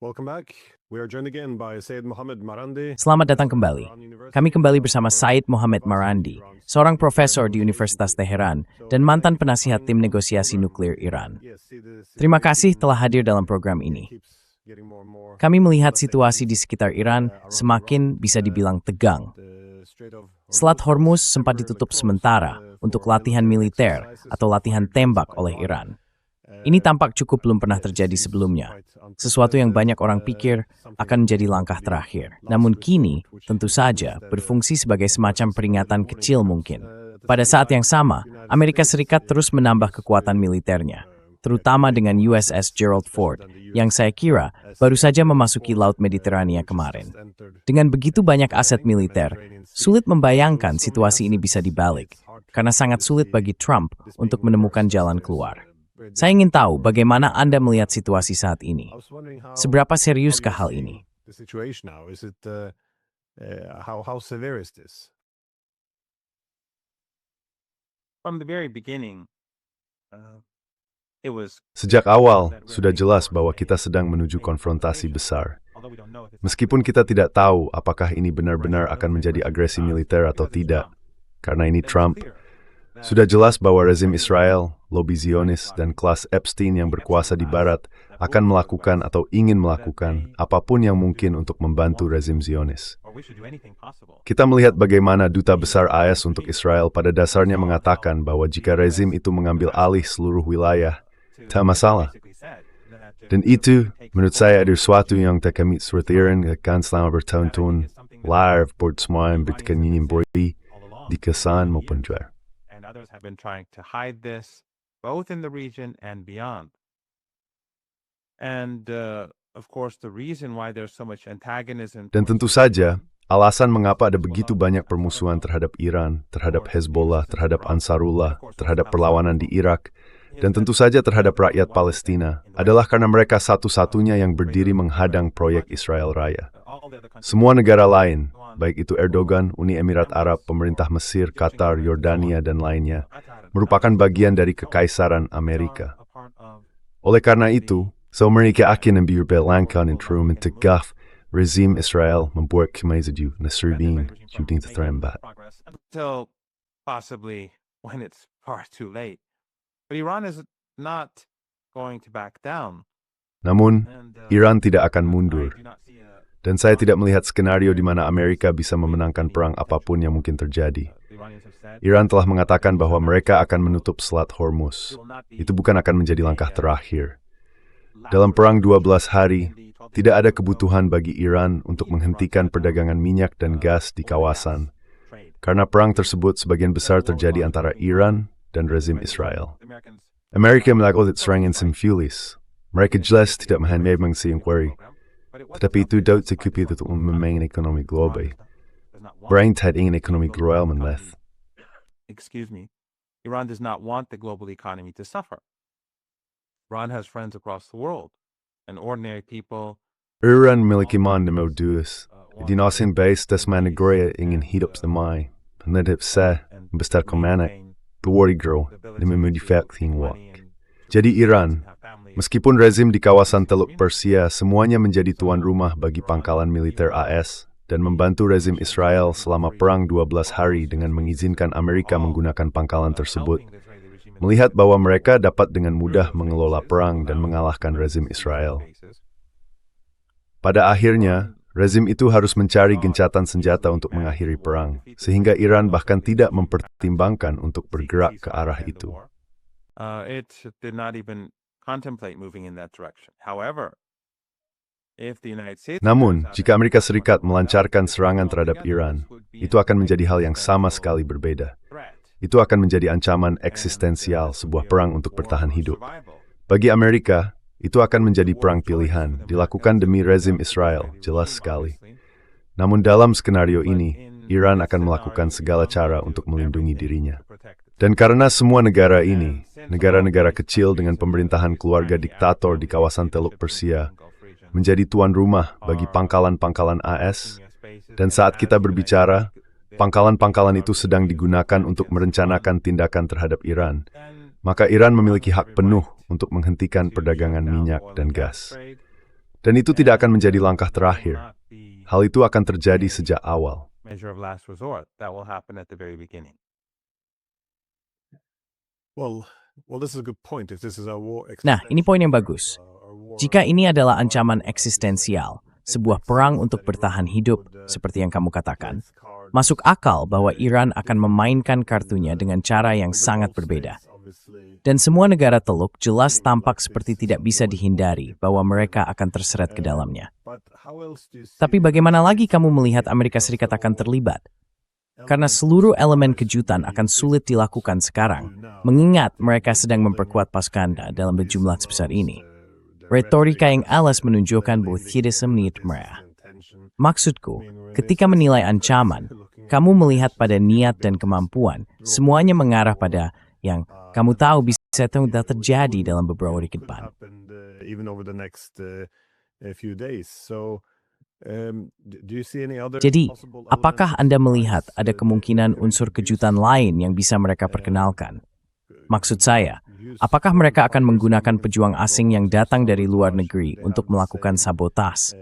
Welcome back. We are joined again by Said Mohammed Marandi. Selamat datang kembali. Kami kembali bersama Said Mohammed Marandi, seorang profesor di Universitas Teheran dan mantan penasihat tim negosiasi nuklir Iran. Terima kasih telah hadir dalam program ini. Kami melihat situasi di sekitar Iran semakin bisa dibilang tegang. Selat Hormuz sempat ditutup sementara untuk latihan militer atau latihan tembak oleh Iran. Ini tampak cukup belum pernah terjadi sebelumnya, sesuatu yang banyak orang pikir akan menjadi langkah terakhir. Namun kini, tentu saja, berfungsi sebagai semacam peringatan kecil mungkin. Pada saat yang sama, Amerika Serikat terus menambah kekuatan militernya, terutama dengan USS Gerald Ford, yang saya kira baru saja memasuki Laut Mediterania kemarin. Dengan begitu banyak aset militer, sulit membayangkan situasi ini bisa dibalik, karena sangat sulit bagi Trump untuk menemukan jalan keluar. Saya ingin tahu bagaimana Anda melihat situasi saat ini. Seberapa seriuskah hal ini? From the very beginning, it was Sejak awal, sudah jelas bahwa kita sedang menuju konfrontasi besar. Meskipun kita tidak tahu apakah ini benar-benar akan menjadi agresi militer atau tidak, karena ini Trump. Sudah jelas bahwa rezim Israel, lobi Zionis, dan kelas Epstein yang berkuasa di Barat akan melakukan atau ingin melakukan apapun yang mungkin untuk membantu rezim Zionis. Kita melihat bagaimana Duta Besar AS untuk Israel pada dasarnya mengatakan bahwa jika rezim itu mengambil alih seluruh wilayah, tak masalah. Dan itu, menurut saya ada sesuatu yang tak kami sertiran akan selama bertahun-tahun, live buat semua yang bertanya beri di kesan maupun juara. others have been trying to hide this, both in the region and beyond. And of course, the reason why there's so much antagonism. Dan tentu saja, alasan mengapa ada begitu banyak permusuhan terhadap Iran, terhadap Hezbollah, terhadap Ansarullah, terhadap perlawanan di Irak, dan tentu saja terhadap rakyat Palestina, adalah karena mereka satu-satunya yang berdiri menghadang proyek Israel Raya. Semua negara lain, baik itu Erdogan, Uni Emirat Arab, pemerintah Mesir, Qatar, Yordania, dan lainnya, merupakan bagian dari kekaisaran Amerika. Oleh karena itu, mereka akan memperlangkan interim tegak rezim Israel membuat kemajuan Nasruddin shooting to terlambat. Until possibly when it's far too late. But Iran is not going to back down. Namun, Iran tidak akan mundur. Dan saya tidak melihat skenario di mana Amerika bisa memenangkan perang apapun yang mungkin terjadi. Iran telah mengatakan bahwa mereka akan menutup Selat Hormuz. Itu bukan akan menjadi langkah terakhir. Dalam perang 12 hari, tidak ada kebutuhan bagi Iran untuk menghentikan perdagangan minyak dan gas di kawasan. Karena perang tersebut sebagian besar terjadi antara Iran dan rezim Israel. Amerika melakukan serangan simbolis. Mereka jelas tidak memang inquiry. Tetapi itu dapat cukup untuk memainkan ekonomi global. Berangkat ingin ekonomi global menleth. Excuse me, Iran does not want the global economy to suffer. Iran has friends across the world, and ordinary people. Iran memiliki modus. Dinasin base dasman negara ingin hidup damai. Penedip sah, besar komanak, keluarga grow, dan memodifikasi wak. Jadi Iran, meskipun rezim di kawasan Teluk Persia semuanya menjadi tuan rumah bagi pangkalan militer AS dan membantu rezim Israel selama perang 12 hari dengan mengizinkan Amerika menggunakan pangkalan tersebut, melihat bahwa mereka dapat dengan mudah mengelola perang dan mengalahkan rezim Israel. Pada akhirnya, rezim itu harus mencari gencatan senjata untuk mengakhiri perang, sehingga Iran bahkan tidak mempertimbangkan untuk bergerak ke arah itu. It did not even contemplate moving in that direction. However, if the United States. Namun, jika Amerika Serikat melancarkan serangan terhadap Iran, itu akan menjadi hal yang sama sekali berbeda. Itu akan menjadi ancaman eksistensial sebuah perang untuk bertahan hidup. Bagi Amerika, itu akan menjadi perang pilihan, dilakukan demi rezim Israel, jelas sekali. Namun dalam skenario ini, Iran akan melakukan segala cara untuk melindungi dirinya. Dan karena semua negara ini, negara-negara kecil dengan pemerintahan keluarga diktator di kawasan Teluk Persia, menjadi tuan rumah bagi pangkalan-pangkalan AS, dan saat kita berbicara, pangkalan-pangkalan itu sedang digunakan untuk merencanakan tindakan terhadap Iran, maka Iran memiliki hak penuh untuk menghentikan perdagangan minyak dan gas. Dan itu tidak akan menjadi langkah terakhir. Hal itu akan terjadi sejak awal. Measure of last resort. That will happen at the very beginning. Well, this is a good point. If this is a war Nah, ini poin yang bagus. Jika ini adalah ancaman eksistensial, sebuah perang untuk bertahan hidup, seperti yang kamu katakan, masuk akal bahwa Iran akan memainkan kartunya dengan cara yang sangat berbeda. Dan semua negara Teluk jelas tampak seperti tidak bisa dihindari bahwa mereka akan terseret ke dalamnya. Tapi bagaimana lagi kamu melihat Amerika Serikat akan terlibat? Karena seluruh elemen kejutan akan sulit dilakukan sekarang, mengingat mereka sedang memperkuat pasukannya dalam jumlah sebesar ini. Retorika yang alas menunjukkan bahwa tidak semenit mereka. Maksudku, ketika menilai ancaman, kamu melihat pada niat dan kemampuan, semuanya mengarah pada yang kamu tahu bisa terjadi dalam beberapa hari ke depan. Jadi, apakah Anda melihat ada kemungkinan unsur kejutan lain yang bisa mereka perkenalkan? Maksud saya, apakah mereka akan menggunakan pejuang asing yang datang dari luar negeri untuk melakukan sabotas?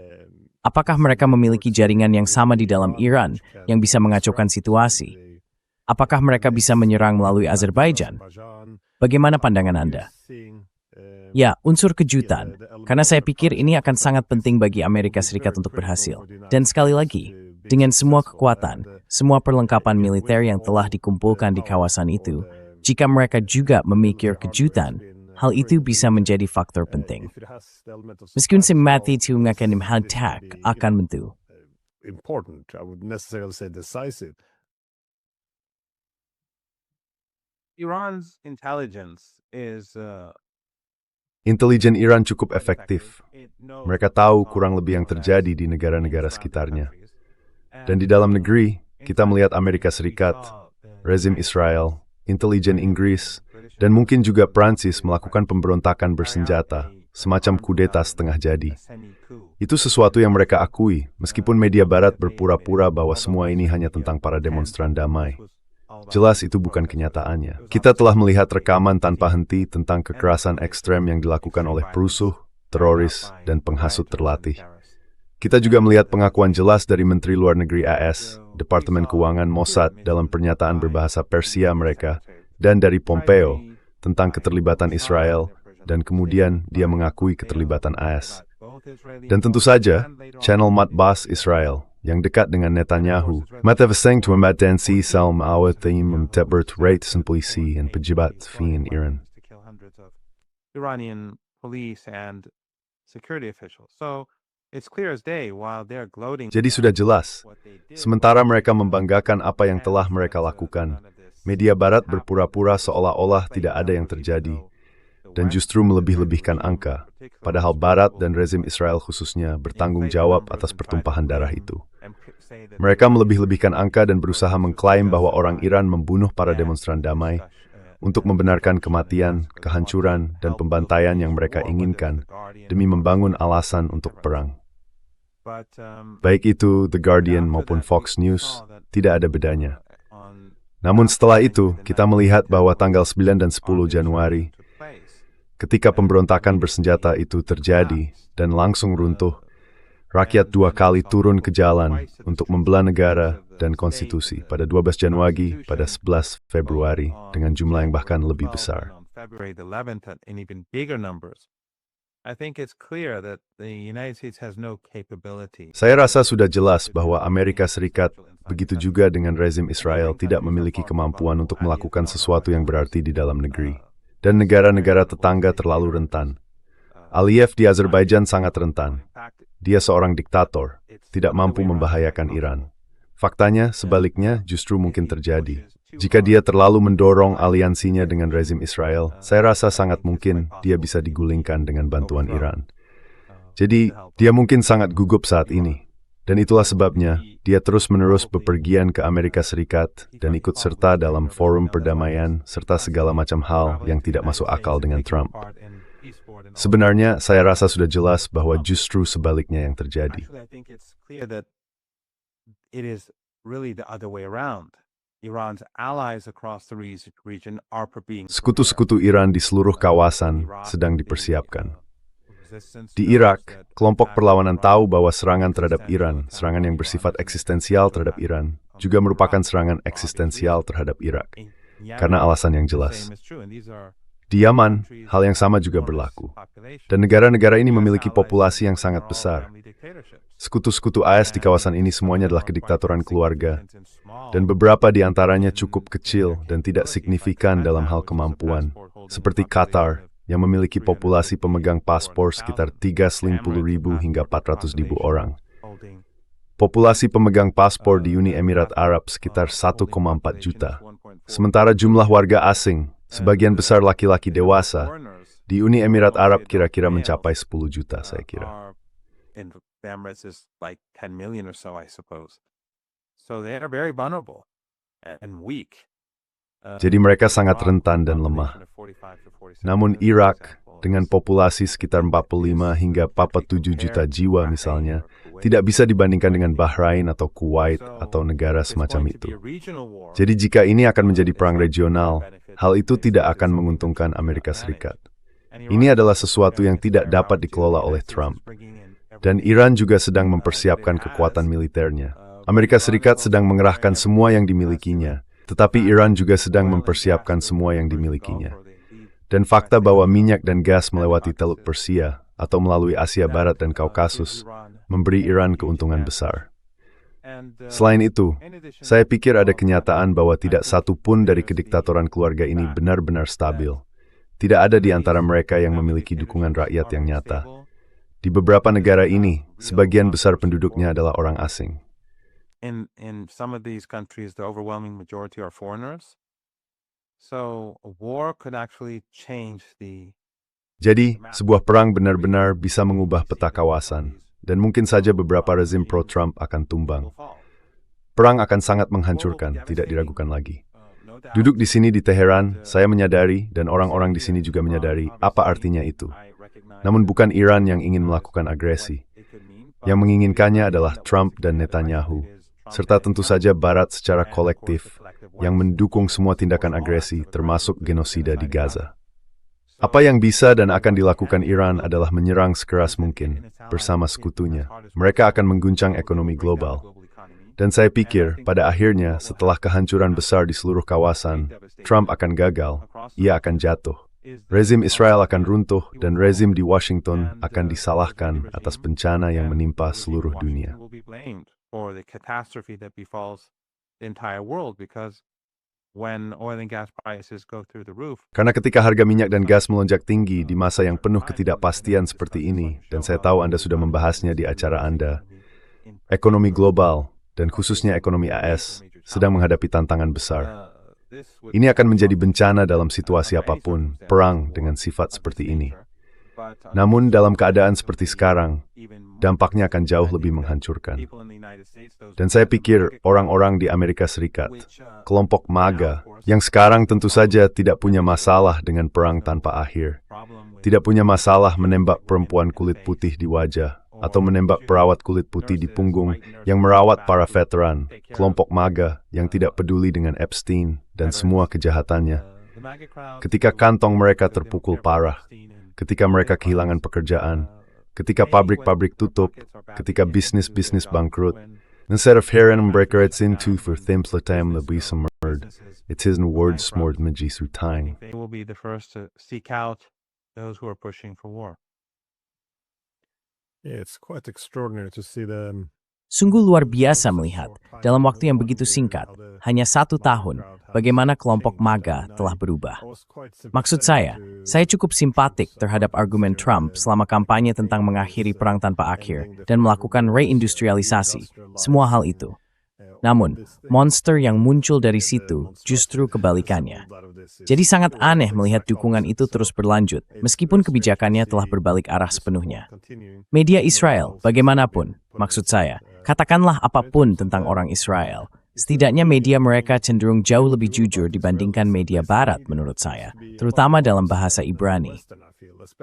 Apakah mereka memiliki jaringan yang sama di dalam Iran yang bisa mengacaukan situasi? Apakah mereka bisa menyerang melalui Azerbaijan? Bagaimana pandangan Anda? Ya, unsur kejutan, karena saya pikir ini akan sangat penting bagi Amerika Serikat untuk berhasil. Dan sekali lagi, dengan semua kekuatan, semua perlengkapan militer yang telah dikumpulkan di kawasan itu, jika mereka juga memikir kejutan, hal itu bisa menjadi faktor penting. Meskipun semati itu mengakan hantak akan bentuk. Iran's intelligence is Intelijen Iran cukup efektif. Mereka tahu kurang lebih yang terjadi di negara-negara sekitarnya. Dan di dalam negeri, kita melihat Amerika Serikat, rezim Israel, intelijen Inggris, dan mungkin juga Prancis melakukan pemberontakan bersenjata, semacam kudeta setengah jadi. Itu sesuatu yang mereka akui, meskipun media barat berpura-pura bahwa semua ini hanya tentang para demonstran damai. Jelas itu bukan kenyataannya. Kita telah melihat rekaman tanpa henti tentang kekerasan ekstrem yang dilakukan oleh perusuh, teroris, dan penghasut terlatih. Kita juga melihat pengakuan jelas dari Menteri Luar Negeri AS, Departemen Keuangan Mossad dalam pernyataan berbahasa Persia mereka, dan dari Pompeo tentang keterlibatan Israel, dan kemudian dia mengakui keterlibatan AS. Dan tentu saja, channel Matbas Israel, yang dekat dengan Netanyahu, matavasang tuamatansi salm awatim tebert rates and polisi and pejabat in Iran. Iranian police and security officials. So it's clear as day while they're gloating. Jadi sudah jelas, sementara mereka membanggakan apa yang telah mereka lakukan, media barat berpura-pura seolah-olah tidak ada yang terjadi, dan justru melebih-lebihkan angka, padahal Barat dan rezim Israel khususnya bertanggung jawab atas pertumpahan darah itu. Mereka melebih-lebihkan angka dan berusaha mengklaim bahwa orang Iran membunuh para demonstran damai untuk membenarkan kematian, kehancuran, dan pembantaian yang mereka inginkan demi membangun alasan untuk perang. Baik itu The Guardian maupun Fox News, tidak ada bedanya. Namun setelah itu, kita melihat bahwa tanggal 9 dan 10 Januari, ketika pemberontakan bersenjata itu terjadi dan langsung runtuh, rakyat dua kali turun ke jalan untuk membelah negara dan konstitusi pada 12 Januari pada 11 Februari dengan jumlah yang bahkan lebih besar. Saya rasa sudah jelas bahwa Amerika Serikat, begitu juga dengan rezim Israel, tidak memiliki kemampuan untuk melakukan sesuatu yang berarti di dalam negeri. Dan negara-negara tetangga terlalu rentan. Aliyev di Azerbaijan sangat rentan. Dia seorang diktator, tidak mampu membahayakan Iran. Faktanya, sebaliknya, justru mungkin terjadi. Jika dia terlalu mendorong aliansinya dengan rezim Israel, saya rasa sangat mungkin dia bisa digulingkan dengan bantuan Iran. Jadi, dia mungkin sangat gugup saat ini. Dan itulah sebabnya, dia terus-menerus bepergian ke Amerika Serikat dan ikut serta dalam forum perdamaian serta segala macam hal yang tidak masuk akal dengan Trump. Sebenarnya, saya rasa sudah jelas bahwa justru sebaliknya yang terjadi. Sekutu-sekutu Iran di seluruh kawasan sedang dipersiapkan. Di Irak, kelompok perlawanan tahu bahwa serangan terhadap Iran, serangan yang bersifat eksistensial terhadap Iran, juga merupakan serangan eksistensial terhadap Irak, karena alasan yang jelas. Di Yaman, hal yang sama juga berlaku. Dan negara-negara ini memiliki populasi yang sangat besar. Sekutu-sekutu AS di kawasan ini semuanya adalah kediktatoran keluarga, dan beberapa di antaranya cukup kecil dan tidak signifikan dalam hal kemampuan, seperti Qatar, yang memiliki populasi pemegang paspor sekitar 30.000 hingga 400.000 orang. Populasi pemegang paspor di Uni Emirat Arab sekitar 1,4 juta. Sementara jumlah warga asing, sebagian besar laki-laki dewasa, di Uni Emirat Arab kira-kira mencapai 10 juta, saya kira. The Emirates is like 10 million or so, I suppose. So they are very vulnerable and weak. Jadi mereka sangat rentan dan lemah. Namun Irak, dengan populasi sekitar 45 hingga 47 juta jiwa misalnya, tidak bisa dibandingkan dengan Bahrain atau Kuwait atau negara semacam itu. Jadi jika ini akan menjadi perang regional, hal itu tidak akan menguntungkan Amerika Serikat. Ini adalah sesuatu yang tidak dapat dikelola oleh Trump. Dan Iran juga sedang mempersiapkan kekuatan militernya. Amerika Serikat sedang mengerahkan semua yang dimilikinya, tetapi Iran juga sedang mempersiapkan semua yang dimilikinya. Dan fakta bahwa minyak dan gas melewati Teluk Persia atau melalui Asia Barat dan Kaukasus memberi Iran keuntungan besar. Selain itu, saya pikir ada kenyataan bahwa tidak satu pun dari kediktatoran keluarga ini benar-benar stabil. Tidak ada di antara mereka yang memiliki dukungan rakyat yang nyata. Di beberapa negara ini, sebagian besar penduduknya adalah orang asing. In some of these countries, the overwhelming majority are foreigners. So a war could actually change the. Jadi, sebuah perang benar-benar bisa mengubah peta kawasan, dan mungkin saja beberapa rezim pro-Trump akan tumbang. Perang akan sangat menghancurkan, tidak diragukan lagi. Duduk di sini di Teheran, saya menyadari, dan orang-orang di sini juga menyadari, apa artinya itu. Namun bukan Iran yang ingin melakukan agresi. Yang menginginkannya adalah Trump dan Netanyahu, serta tentu saja Barat secara kolektif, yang mendukung semua tindakan agresi, termasuk genosida di Gaza. Apa yang bisa dan akan dilakukan Iran adalah menyerang sekeras mungkin, bersama sekutunya. Mereka akan mengguncang ekonomi global. Dan saya pikir, pada akhirnya, setelah kehancuran besar di seluruh kawasan, Trump akan gagal, ia akan jatuh. Rezim Israel akan runtuh dan rezim di Washington akan disalahkan atas bencana yang menimpa seluruh dunia. Karena ketika harga minyak dan gas melonjak tinggi di masa yang penuh ketidakpastian seperti ini, dan saya tahu Anda sudah membahasnya di acara Anda, ekonomi global, dan khususnya ekonomi AS, sedang menghadapi tantangan besar. Ini akan menjadi bencana dalam situasi apapun, perang dengan sifat seperti ini. Namun dalam keadaan seperti sekarang, dampaknya akan jauh lebih menghancurkan. Dan saya pikir orang-orang di Amerika Serikat, kelompok MAGA, yang sekarang tentu saja tidak punya masalah dengan perang tanpa akhir, tidak punya masalah menembak perempuan kulit putih di wajah, atau menembak perawat kulit putih di punggung yang merawat para veteran, kelompok MAGA yang tidak peduli dengan Epstein dan semua kejahatannya. Ketika kantong mereka terpukul parah, ketika mereka kehilangan pekerjaan, ketika pabrik-pabrik tutup, ketika bisnis-bisnis bangkrut, instead of hearing mereka into for templetem lebih semerd, it's his word smord mejisu tang. They will be the first to seek out those who are pushing for war. Yeah, it's quite extraordinary to see the Sungguh luar biasa melihat, dalam waktu yang begitu singkat, hanya 1 tahun, bagaimana kelompok MAGA telah berubah. Maksud saya cukup simpatik terhadap argumen Trump selama kampanye tentang mengakhiri perang tanpa akhir dan melakukan reindustrialisasi, semua hal itu. Namun, monster yang muncul dari situ justru kebalikannya. Jadi sangat aneh melihat dukungan itu terus berlanjut, meskipun kebijakannya telah berbalik arah sepenuhnya. Media Israel, bagaimanapun, maksud saya, katakanlah apapun tentang orang Israel, setidaknya media mereka cenderung jauh lebih jujur dibandingkan media Barat menurut saya, terutama dalam bahasa Ibrani.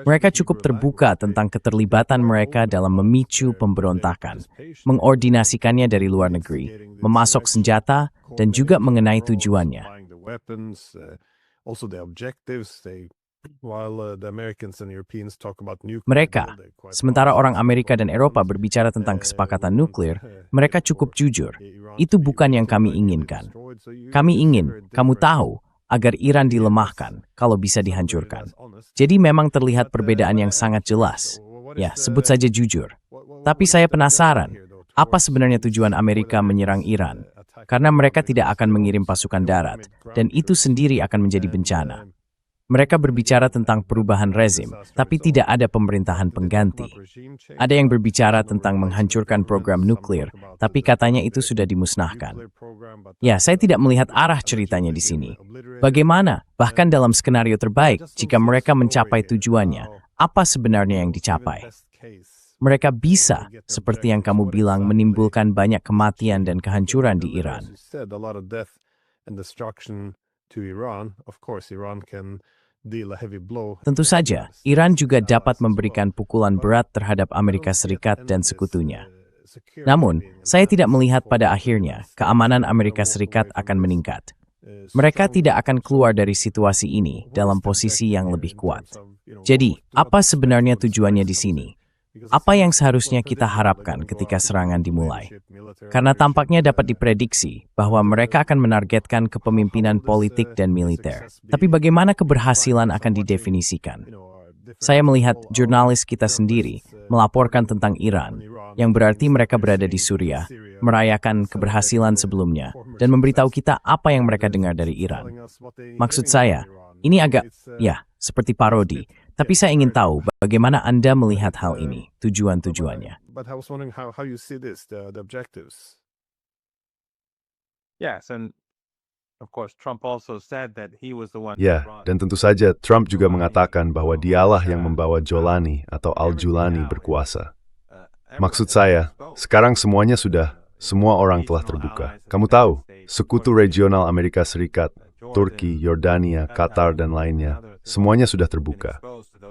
Mereka cukup terbuka tentang keterlibatan mereka dalam memicu pemberontakan, mengordinasikannya dari luar negeri, memasok senjata, dan juga mengenai tujuannya. While the Americans and Europeans talk about nuclear Mereka, deal, they're quite sementara orang opposite. Amerika dan Eropa berbicara tentang kesepakatan nuklir, mereka cukup jujur. Itu bukan yang kami inginkan. Kami ingin, kamu tahu, agar Iran dilemahkan, kalau bisa dihancurkan. Jadi memang terlihat perbedaan yang sangat jelas. Ya, sebut saja jujur. Tapi saya penasaran, apa sebenarnya tujuan Amerika menyerang Iran? Karena mereka tidak akan mengirim pasukan darat, dan itu sendiri akan menjadi bencana. Mereka berbicara tentang perubahan rezim, tapi tidak ada pemerintahan pengganti. Ada yang berbicara tentang menghancurkan program nuklir, tapi katanya itu sudah dimusnahkan. Ya, saya tidak melihat arah ceritanya di sini. Bagaimana, bahkan dalam skenario terbaik, jika mereka mencapai tujuannya, apa sebenarnya yang dicapai? Mereka bisa, seperti yang kamu bilang, menimbulkan banyak kematian dan kehancuran di Iran. Tentu saja, Iran juga dapat memberikan pukulan berat terhadap Amerika Serikat dan sekutunya. Namun, saya tidak melihat pada akhirnya keamanan Amerika Serikat akan meningkat. Mereka tidak akan keluar dari situasi ini dalam posisi yang lebih kuat. Jadi, apa sebenarnya tujuannya di sini? Apa yang seharusnya kita harapkan ketika serangan dimulai? Karena tampaknya dapat diprediksi bahwa mereka akan menargetkan kepemimpinan politik dan militer. Tapi bagaimana keberhasilan akan didefinisikan? Saya melihat jurnalis kita sendiri melaporkan tentang Iran, yang berarti mereka berada di Suriah, merayakan keberhasilan sebelumnya, dan memberitahu kita apa yang mereka dengar dari Iran. Maksud saya, ini agak, ya, seperti parodi. Tapi saya ingin tahu bagaimana Anda melihat hal ini, tujuan-tujuannya. Yes, and of course Trump also said that he was the one. Ya, dan tentu saja Trump juga mengatakan bahwa dialah yang membawa Jolani atau Al-Julani berkuasa. Maksud saya, sekarang semua orang telah terbuka. Kamu tahu, sekutu regional Amerika Serikat, Turki, Yordania, Qatar, dan lainnya, semuanya sudah terbuka.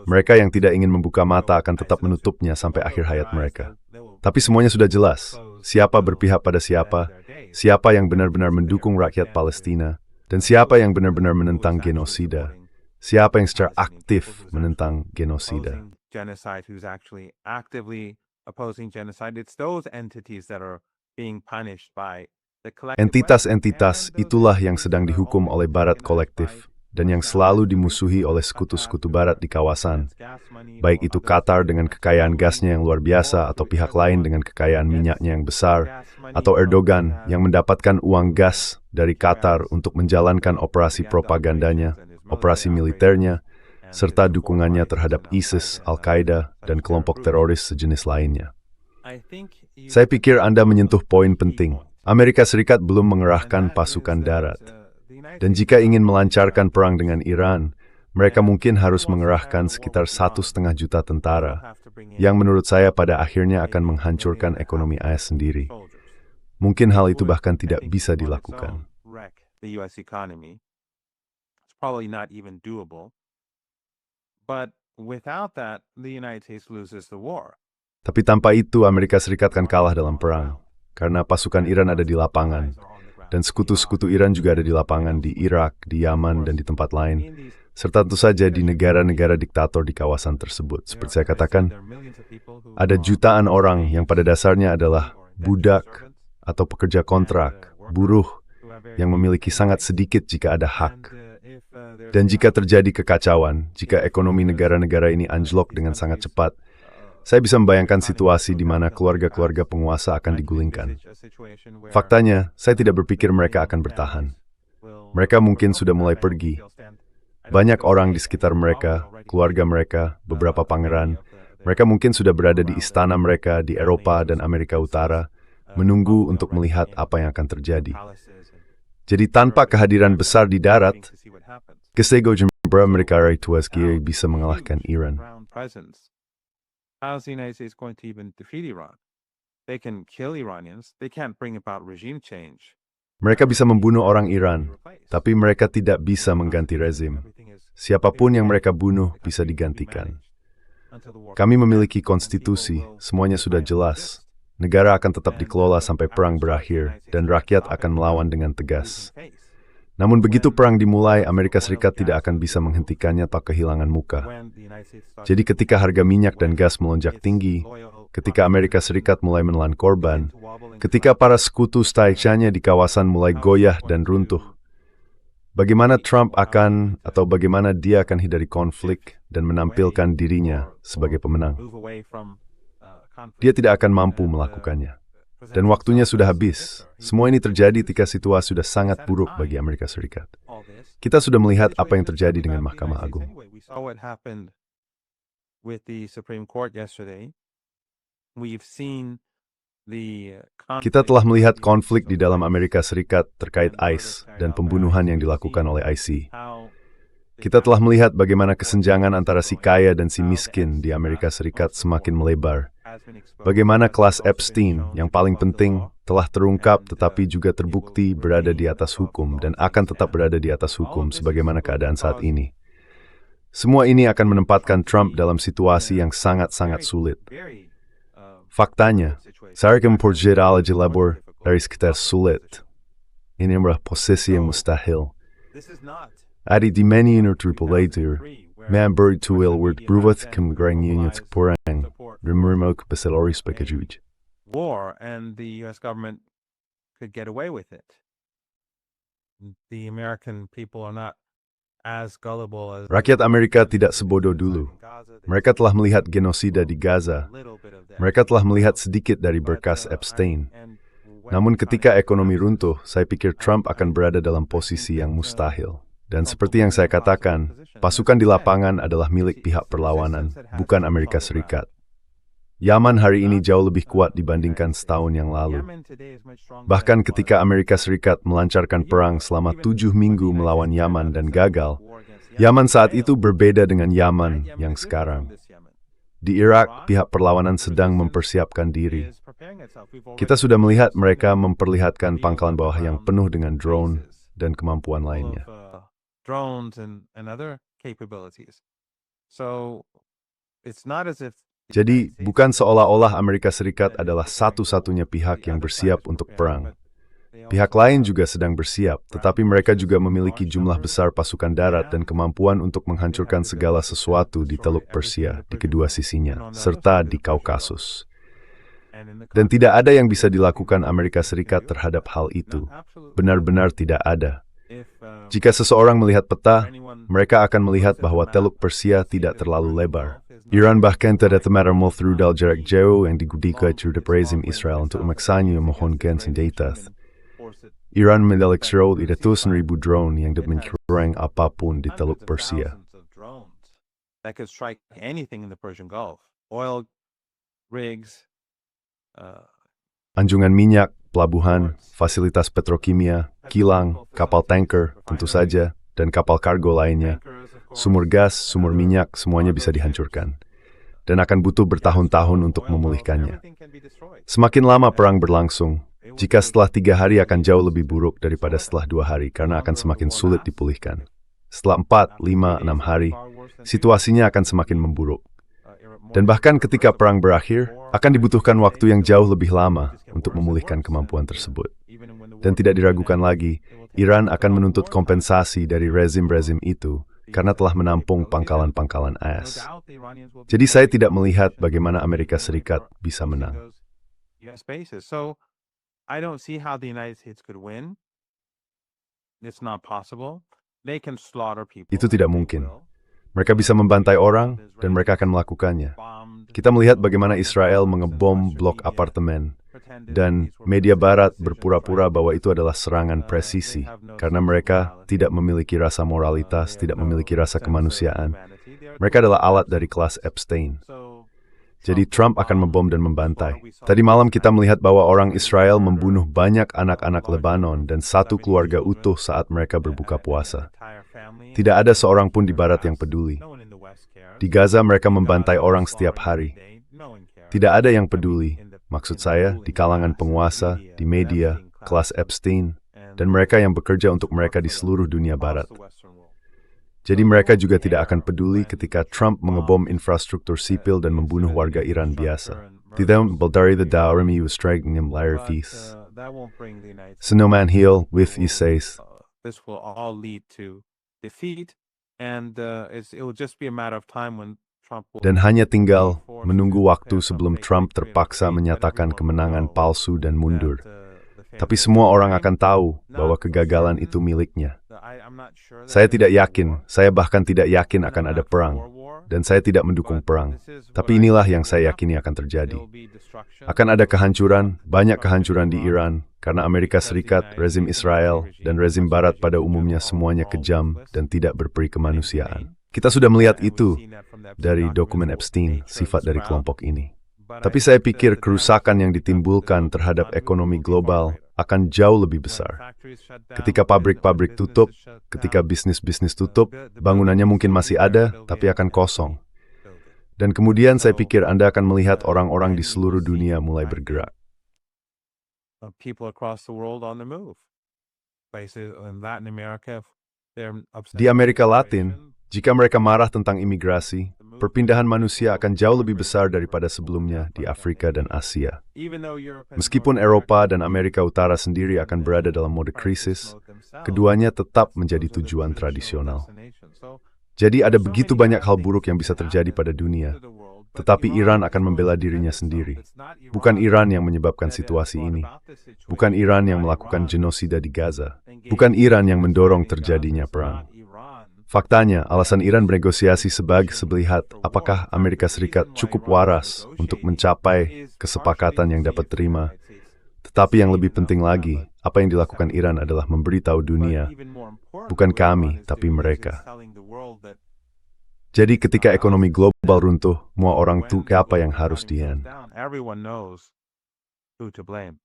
Mereka yang tidak ingin membuka mata akan tetap menutupnya sampai akhir hayat mereka. Tapi semuanya sudah jelas, siapa berpihak pada siapa, siapa yang benar-benar mendukung rakyat Palestina, dan siapa yang benar-benar menentang genosida, siapa yang secara aktif menentang genosida. Genocide, who's actually actively opposing genocide. It's those entities that are being punished by the collective. Entitas-entitas itulah yang sedang dihukum oleh Barat kolektif, dan yang selalu dimusuhi oleh sekutu-sekutu Barat di kawasan, baik itu Qatar dengan kekayaan gasnya yang luar biasa atau pihak lain dengan kekayaan minyaknya yang besar, atau Erdogan yang mendapatkan uang gas dari Qatar untuk menjalankan operasi propagandanya, operasi militernya, serta dukungannya terhadap ISIS, Al-Qaeda, dan kelompok teroris sejenis lainnya. Saya pikir Anda menyentuh poin penting. Amerika Serikat belum mengerahkan pasukan darat. Dan jika ingin melancarkan perang dengan Iran, mereka mungkin harus mengerahkan sekitar 1,5 juta tentara, yang menurut saya pada akhirnya akan menghancurkan ekonomi AS sendiri. Mungkin hal itu bahkan tidak bisa dilakukan. Tapi tanpa itu, Amerika Serikat akan kalah dalam perang, karena pasukan Iran ada di lapangan. Dan sekutu-sekutu Iran juga ada di lapangan di Irak, di Yaman, dan di tempat lain, serta tentu saja di negara-negara diktator di kawasan tersebut. Seperti saya katakan, ada jutaan orang yang pada dasarnya adalah budak atau pekerja kontrak, buruh, yang memiliki sangat sedikit jika ada hak. Dan jika terjadi kekacauan, jika ekonomi negara-negara ini anjlok dengan sangat cepat, saya bisa membayangkan situasi di mana keluarga-keluarga penguasa akan digulingkan. Faktanya, saya tidak berpikir mereka akan bertahan. Mereka mungkin sudah mulai pergi. Banyak orang di sekitar mereka, keluarga mereka, beberapa pangeran, mereka mungkin sudah berada di istana mereka di Eropa dan Amerika Utara, menunggu untuk melihat apa yang akan terjadi. Jadi tanpa kehadiran besar di darat, kesegojan Amerika Tuaski bisa mengalahkan Iran. How's the United States going to even defeat Iran? They can kill Iranians. They can't bring about regime change. Mereka bisa membunuh orang Iran, tapi mereka tidak bisa mengganti rezim. Siapapun yang mereka bunuh bisa digantikan. Kami memiliki konstitusi, semuanya sudah jelas. Negara akan tetap dikelola sampai perang berakhir, dan rakyat akan melawan dengan tegas. Namun begitu perang dimulai, Amerika Serikat tidak akan bisa menghentikannya tanpa kehilangan muka. Jadi ketika harga minyak dan gas melonjak tinggi, ketika Amerika Serikat mulai menelan korban, ketika para sekutu staichanya di kawasan mulai goyah dan runtuh, bagaimana Trump akan atau bagaimana dia akan hindari konflik dan menampilkan dirinya sebagai pemenang? Dia tidak akan mampu melakukannya. Dan waktunya sudah habis. Semua ini terjadi ketika situasi sudah sangat buruk bagi Amerika Serikat. Kita sudah melihat apa yang terjadi dengan Mahkamah Agung. Kita telah melihat konflik di dalam Amerika Serikat terkait ICE dan pembunuhan yang dilakukan oleh IC. Kita telah melihat bagaimana kesenjangan antara si kaya dan si miskin di Amerika Serikat semakin melebar. Bagaimana kelas Epstein yang paling penting telah terungkap tetapi juga terbukti berada di atas hukum dan akan tetap berada di atas hukum sebagaimana keadaan saat ini. Semua ini akan menempatkan Trump dalam situasi yang sangat-sangat sulit. Faktanya, saya akan memperjelas labor dari sekitar sulit. Ini adalah posisi yang mustahil. Adi di menu terpelajar, member tuil word berubah kemgerang unit perang, menerima kebesaran sebagai juj. War and the U.S. government could get away with it. The American people are not as gullible as Rakyat Amerika tidak sebodoh dulu. Mereka telah melihat genosida di Gaza. Mereka telah melihat sedikit dari berkas Epstein. Namun ketika ekonomi runtuh, saya pikir Trump akan berada dalam posisi yang mustahil. Dan seperti yang saya katakan, pasukan di lapangan adalah milik pihak perlawanan, bukan Amerika Serikat. Yaman hari ini jauh lebih kuat dibandingkan setahun yang lalu. Bahkan ketika Amerika Serikat melancarkan perang selama 7 minggu melawan Yaman dan gagal, Yaman saat itu berbeda dengan Yaman yang sekarang. Di Irak, pihak perlawanan sedang mempersiapkan diri. Kita sudah melihat mereka memperlihatkan pangkalan bawah yang penuh dengan drone dan kemampuan lainnya. Jadi, bukan seolah-olah Amerika Serikat adalah satu-satunya pihak yang bersiap untuk perang. Pihak lain juga sedang bersiap, tetapi mereka juga memiliki jumlah besar pasukan darat dan kemampuan untuk menghancurkan segala sesuatu di Teluk Persia di kedua sisinya, serta di Kaukasus. Dan tidak ada yang bisa dilakukan Amerika Serikat terhadap hal itu. Benar-benar tidak ada. Jika seseorang melihat peta, mereka akan melihat bahwa Teluk Persia tidak terlalu lebar. Iran bahkan tidak menermal rudal jarak jauh yang digunakan terhadap rezim Israel untuk memaksanya memohonkan senjata. Iran mendeleksirkan 100,000 drone yang dapat menyerang apapun di Teluk Persia. Anjungan minyak, pelabuhan, fasilitas petrokimia, kilang, kapal tanker, tentu saja, dan kapal kargo lainnya. Sumur gas, sumur minyak, semuanya bisa dihancurkan. Dan akan butuh bertahun-tahun untuk memulihkannya. Semakin lama perang berlangsung, jika setelah 3 hari akan jauh lebih buruk daripada setelah 2 hari, karena akan semakin sulit dipulihkan. Setelah 4, 5, 6 hari, situasinya akan semakin memburuk. Dan bahkan ketika perang berakhir, akan dibutuhkan waktu yang jauh lebih lama untuk memulihkan kemampuan tersebut. Dan tidak diragukan lagi, Iran akan menuntut kompensasi dari rezim-rezim itu, karena telah menampung pangkalan-pangkalan AS. Jadi saya tidak melihat bagaimana Amerika Serikat bisa menang. Itu tidak mungkin. Mereka bisa membantai orang, dan mereka akan melakukannya. Kita melihat bagaimana Israel mengebom blok apartemen, dan media barat berpura-pura bahwa itu adalah serangan presisi, karena mereka tidak memiliki rasa moralitas, tidak memiliki rasa kemanusiaan. Mereka adalah alat dari kelas Epstein. Jadi Trump akan membom dan membantai. Tadi malam kita melihat bahwa orang Israel membunuh banyak anak-anak Lebanon dan satu keluarga utuh saat mereka berbuka puasa. Tidak ada seorang pun di barat yang peduli. Di Gaza mereka membantai orang setiap hari. Tidak ada yang peduli. Maksud saya, di kalangan penguasa, di media, kelas Epstein, dan mereka yang bekerja untuk mereka di seluruh dunia barat. Jadi mereka juga tidak akan peduli ketika Trump mengebom infrastruktur sipil dan membunuh warga Iran biasa. Tidak baldari the daurimi was striking him liar fees. Senoman heel with isays. this will all lead to defeat, and it will just be a matter of time when Trump will Dan hanya tinggal be forced menunggu to waktu declare sebelum some Trump victory on terpaksa defeat, but menyatakan everyone will kemenangan know palsu dan mundur. that, the Tapi failure semua is orang mine. akan tahu bahwa Not kegagalan certain itu miliknya. that I'm not sure that Saya there tidak will be a yakin, war, saya bahkan tidak yakin and akan I'm ada not perang, for war, dan saya tidak mendukung but perang. this is what Tapi I inilah believe yang will saya happen. yakini akan terjadi. There will be destruction, Akan ada there will be kehancuran, banyak destruction kehancuran in di Iran, karena Amerika because the Serikat, United rezim States and Israel, Saudi dan regime, rezim Western Barat regimes pada in umumnya general, semuanya are all kejam ruthless dan tidak berperi and kemanusiaan. inhumane. Kita sudah melihat And we've itu seen that from the Epstein dari documents, dokumen the Epstein, nature of sifat this dari crowd. kelompok ini. But I Tapi saya think that pikir the damage kerusakan that yang will be done to the ditimbulkan local terhadap economy ekonomi will be far global greater. akan jauh lebih When besar. factories shut down, Ketika when pabrik-pabrik businesses tutup, shut ketika down, bisnis-bisnis tutup, the bangunannya building will mungkin still masih be there, ada, but it'll be tapi an akan empty kosong. building. Dan kemudian saya So, pikir Anda akan melihat orang-orang di then you seluruh will see, dunia mulai I think, bergerak. people across the world on the move. Places in Latin America, they're upset Di with the Amerika Latin, situation. jika mereka marah tentang imigrasi, perpindahan manusia akan jauh lebih besar daripada sebelumnya di Afrika dan Asia. Even though Europe and Meskipun North Eropa America dan Amerika Utara sendiri akan berada dalam mode krisis, crisis mode keduanya themselves, tetap those menjadi are the tujuan traditional tradisional. destinations. So, Jadi ada so begitu many banyak bad hal things buruk yang bisa can terjadi happen pada dunia, to the world, but tetapi Iran Iran akan is membela going to dirinya defend itself. sendiri. It's not Bukan Iran Iran yang menyebabkan that has situasi brought ini. about this situation. Bukan It's Iran yang not melakukan Iran genosida di Gaza. engaged Bukan in Iran yang genocide mendorong in Gaza. terjadinya It's perang. not Iran Faktanya, alasan Iran that is bernegosiasi sebag pushing sebelihat for war. apakah In fact, Amerika the Serikat reason why cukup Iran is waras untuk negotiating mencapai is kesepakatan partially yang to see dapat if the terima. United States Tetapi is yang lebih safe enough penting to have lagi, a apa yang dilakukan settlement. Iran adalah memberitahu But dunia, even more important, bukan what Iran kami, is tapi doing is mereka. it's telling the world that Jadi ketika ekonomi global runtuh, semua orang when tuh the siapa global yang harus economy goes dian. down, everyone knows who to blame.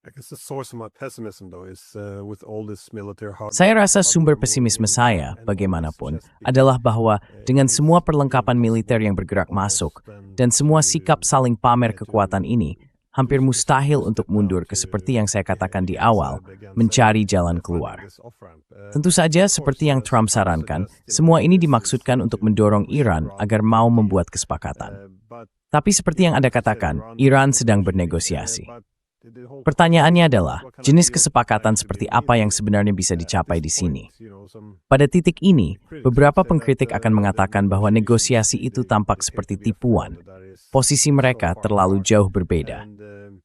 I guess the source of my pessimism, though, is with all this military Saya rasa sumber pesimisme saya, bagaimanapun, adalah bahwa dengan semua perlengkapan militer yang bergerak masuk dan semua sikap saling pamer kekuatan ini, hampir mustahil untuk mundur ke seperti yang saya katakan di awal, mencari jalan keluar. Tentu saja, seperti yang Trump sarankan, semua ini dimaksudkan untuk mendorong Iran agar mau membuat kesepakatan. Tapi seperti yang Anda katakan, Iran sedang bernegosiasi. Pertanyaannya adalah, jenis kesepakatan seperti apa yang sebenarnya bisa dicapai di sini? Pada titik ini, beberapa pengkritik akan mengatakan bahwa negosiasi itu tampak seperti tipuan. Posisi mereka terlalu jauh berbeda.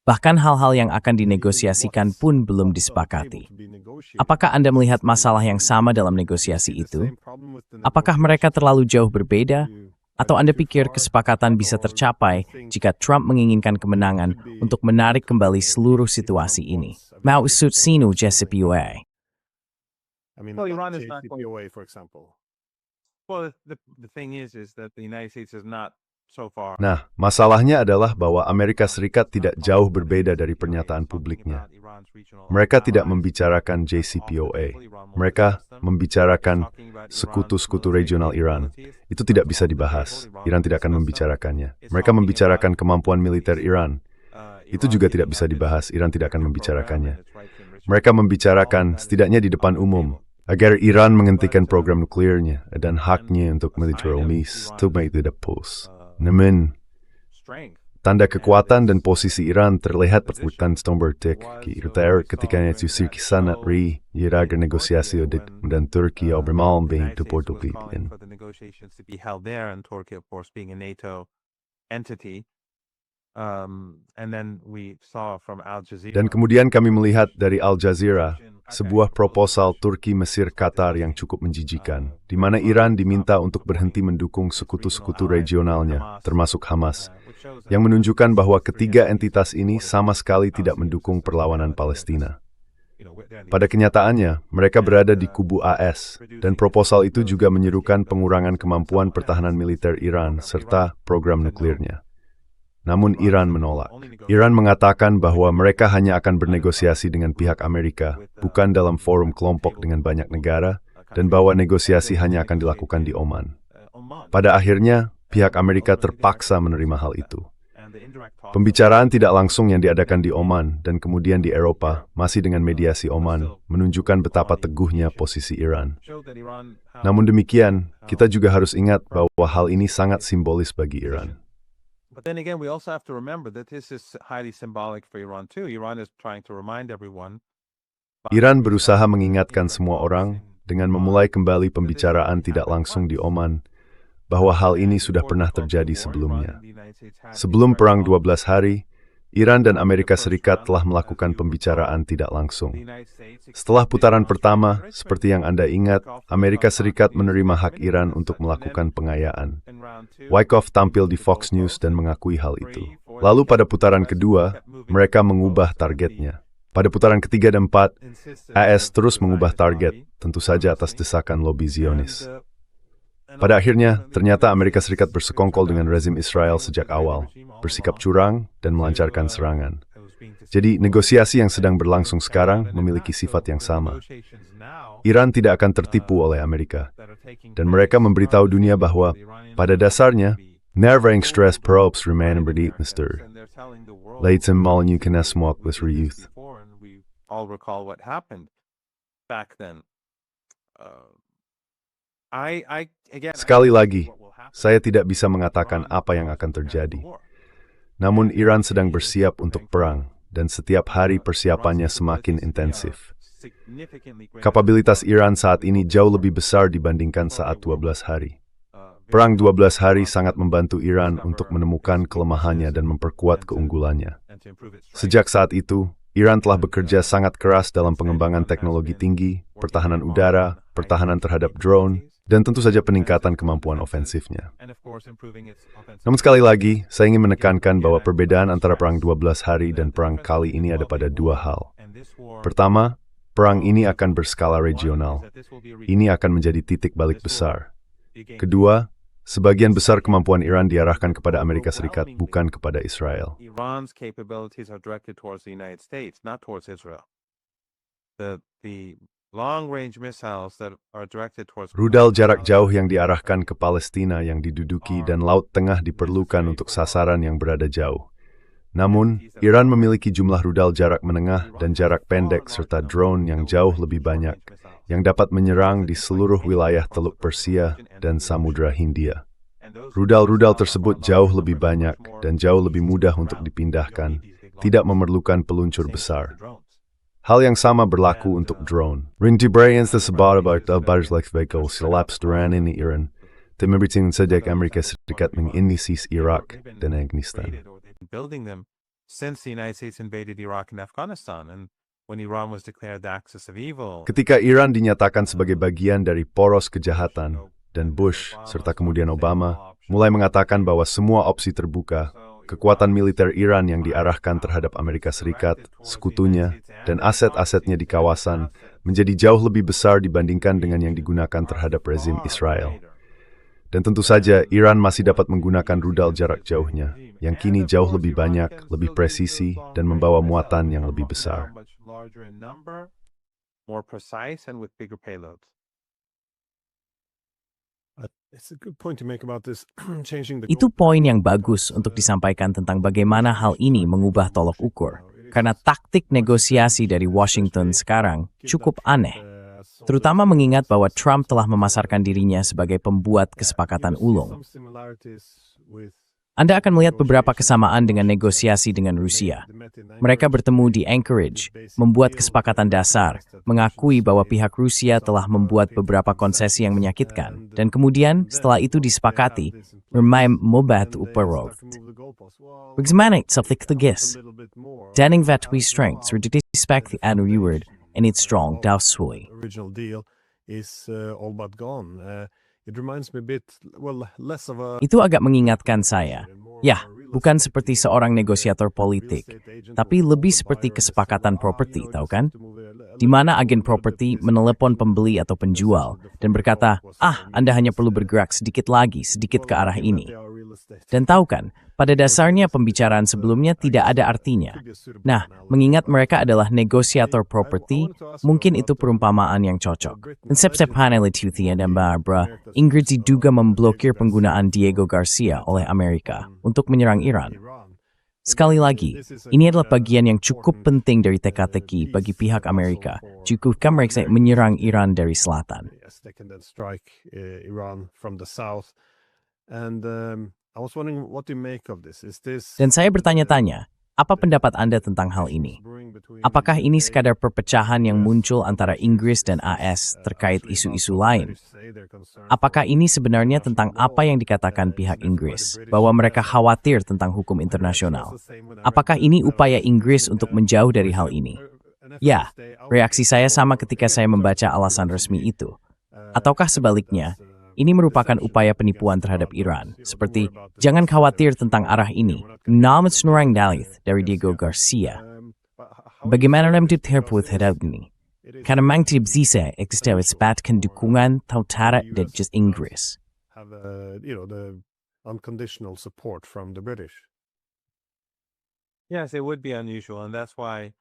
Bahkan hal-hal yang akan dinegosiasikan pun belum disepakati. Apakah Anda melihat masalah yang sama dalam negosiasi itu? Apakah mereka terlalu jauh berbeda? Atau Anda pikir kesepakatan bisa tercapai jika Trump menginginkan kemenangan untuk menarik kembali seluruh situasi ini? Mausud sinu JCPOA. Well, Iran is not going. for example. Well, the thing is that the United States is not so far. Nah, masalahnya adalah bahwa Amerika Serikat tidak jauh berbeda dari pernyataan publiknya. Mereka tidak membicarakan JCPOA. Mereka membicarakan sekutu-sekutu regional Iran. Itu tidak bisa dibahas. Iran tidak akan membicarakannya. Mereka membicarakan kemampuan militer Iran. Itu juga tidak bisa dibahas. Iran tidak akan membicarakannya. Mereka membicarakan, setidaknya di depan umum, agar Iran menghentikan program nuklirnya dan haknya untuk militer to make the pulse. Namun, tanda kekuatan dan posisi Iran terlihat perbuatan Stombertik ketika Yusuf Sanat agar negosiasi dan Turki bermalam di Porto Libyan. Dan kemudian kami melihat dari Al Jazeera sebuah proposal Turki, Mesir, Qatar yang cukup menjijikan, di mana Iran diminta untuk berhenti mendukung sekutu-sekutu regionalnya, termasuk Hamas, yang menunjukkan bahwa ketiga entitas ini sama sekali tidak mendukung perlawanan Palestina. Pada kenyataannya, mereka berada di kubu AS, dan proposal itu juga menyerukan pengurangan kemampuan pertahanan militer Iran serta program nuklirnya. Namun Iran menolak. Iran mengatakan bahwa mereka hanya akan bernegosiasi dengan pihak Amerika, bukan dalam forum kelompok dengan banyak negara, dan bahwa negosiasi hanya akan dilakukan di Oman. Pada akhirnya, pihak Amerika terpaksa menerima hal itu. Pembicaraan tidak langsung yang diadakan di Oman dan kemudian di Eropa, masih dengan mediasi Oman, menunjukkan betapa teguhnya posisi Iran. Namun demikian, kita juga harus ingat bahwa hal ini sangat simbolis bagi Iran. But then again, we also have to remember that this is highly symbolic for Iran too. Iran is trying to remind everyone Iran berusaha mengingatkan semua orang dengan memulai kembali pembicaraan tidak langsung di Oman bahwa hal ini sudah pernah terjadi sebelumnya. Sebelum Perang 12 Hari, Iran dan Amerika Serikat telah melakukan pembicaraan tidak langsung. Setelah putaran pertama, seperti yang Anda ingat, Amerika Serikat menerima hak Iran untuk melakukan pengayaan. Wyckoff tampil di Fox News dan mengakui hal itu. Lalu pada putaran kedua, mereka mengubah targetnya. Pada putaran ketiga dan empat, AS terus mengubah target, tentu saja atas desakan lobi Zionis. Pada akhirnya, ternyata Amerika Serikat bersekongkol dengan rezim Israel sejak awal, bersikap curang, dan melancarkan serangan. Jadi, negosiasi yang sedang berlangsung sekarang memiliki sifat yang sama. Iran tidak akan tertipu oleh Amerika, dan mereka memberitahu dunia bahwa, pada dasarnya, nervering stress probes remain beneath Mr. Leighton Molyneux with youth. All recall what happened back then. Sekali lagi, saya tidak bisa mengatakan apa yang akan terjadi. Namun Iran sedang bersiap untuk perang, dan setiap hari persiapannya semakin intensif. Kapabilitas Iran saat ini jauh lebih besar dibandingkan saat 12 hari. Perang 12 hari sangat membantu Iran untuk menemukan kelemahannya dan memperkuat keunggulannya. Sejak saat itu, Iran telah bekerja sangat keras dalam pengembangan teknologi tinggi, pertahanan udara, pertahanan terhadap drone, dan tentu saja peningkatan kemampuan ofensifnya. Namun sekali lagi, saya ingin menekankan bahwa perbedaan antara Perang 12 hari dan perang kali ini ada pada dua hal. Pertama, perang ini akan berskala regional. Ini akan menjadi titik balik besar. Kedua, sebagian besar kemampuan Iran diarahkan kepada Amerika Serikat, bukan kepada Israel. Iran's capabilities are directed towards the United States, not towards Israel. The long-range missiles that are directed towards Rudal jarak jauh yang diarahkan ke Palestina yang diduduki dan Laut Tengah diperlukan untuk sasaran yang berada jauh. Namun, Iran memiliki jumlah rudal jarak menengah dan jarak pendek serta drone yang jauh lebih banyak, yang dapat menyerang di seluruh wilayah Teluk Persia dan Samudra Hindia. Rudal-rudal tersebut jauh lebih banyak dan jauh lebih mudah untuk dipindahkan, tidak memerlukan peluncur besar. Hal yang sama berlaku untuk drone. Rintibrayans tersebut like vehicle selapse duran ini Iran, temeriting sejak Amerika Serikat menginisiasi Irak dan Afghanistan. Building them since the United States invaded Iraq and Afghanistan, and when Iran was declared the axis of evil. Ketika Iran dinyatakan sebagai bagian dari poros kejahatan, dan Bush serta kemudian Obama mulai mengatakan bahwa semua opsi terbuka, kekuatan militer Iran yang diarahkan terhadap Amerika Serikat, sekutunya, dan aset-asetnya di kawasan menjadi jauh lebih besar dibandingkan dengan yang digunakan terhadap rezim Israel. Dan tentu saja Iran masih dapat menggunakan rudal jarak jauhnya, yang kini jauh lebih banyak, lebih presisi, dan membawa muatan yang lebih besar. More precise and with bigger payloads. Itu poin yang bagus untuk disampaikan tentang bagaimana hal ini mengubah tolok ukur. Karena taktik negosiasi dari Washington sekarang cukup aneh. Terutama mengingat bahwa Trump telah memasarkan dirinya sebagai pembuat kesepakatan ulung. Anda akan melihat beberapa kesamaan dengan negosiasi dengan Rusia. Mereka bertemu di Anchorage, membuat kesepakatan dasar, mengakui bahwa pihak Rusia telah membuat beberapa konsesi yang menyakitkan, dan kemudian setelah itu disepakati, bermain mobat uparovd. Bagaimana self-litigis? Danning vatui strengths, respect the anu word, and its strong dausui. Itu agak mengingatkan saya, ya, bukan seperti seorang negosiator politik, tapi lebih seperti kesepakatan properti, tahu kan? Di mana agen properti menelepon pembeli atau penjual dan berkata, Anda hanya perlu bergerak sedikit lagi, sedikit ke arah ini. Dan tahu kan, pada dasarnya pembicaraan sebelumnya tidak ada artinya. Nah, mengingat mereka adalah negosiator properti, mungkin itu perumpamaan yang cocok. Dan Sepsepanelituthi dan Barbara, Ingrid diduga memblokir penggunaan Diego Garcia oleh Amerika untuk menyerang Iran. Sekali lagi, ini adalah bagian yang cukup penting dari teka-teki bagi pihak Amerika, jika mereka menyerang Iran dari selatan. Dan saya bertanya-tanya, Apa pendapat Anda tentang hal ini? Apakah ini sekadar perpecahan yang muncul antara Inggris dan AS terkait isu-isu lain? Apakah ini sebenarnya tentang apa yang dikatakan pihak Inggris, bahwa mereka khawatir tentang hukum internasional? Apakah ini upaya Inggris untuk menjauh dari hal ini? Ya, reaksi saya sama ketika saya membaca alasan resmi itu. Ataukah sebaliknya, ini merupakan upaya penipuan terhadap Iran, seperti jangan khawatir tentang arah ini. Namun Snurang Dalith dari Diego Garcia. Bagaimana terhadap hal ini? Karena memang tidak bisa isbatkan dukungan tentara dan just Inggris. Have the unconditional support from the British. Yes, it would be unusual, and that's why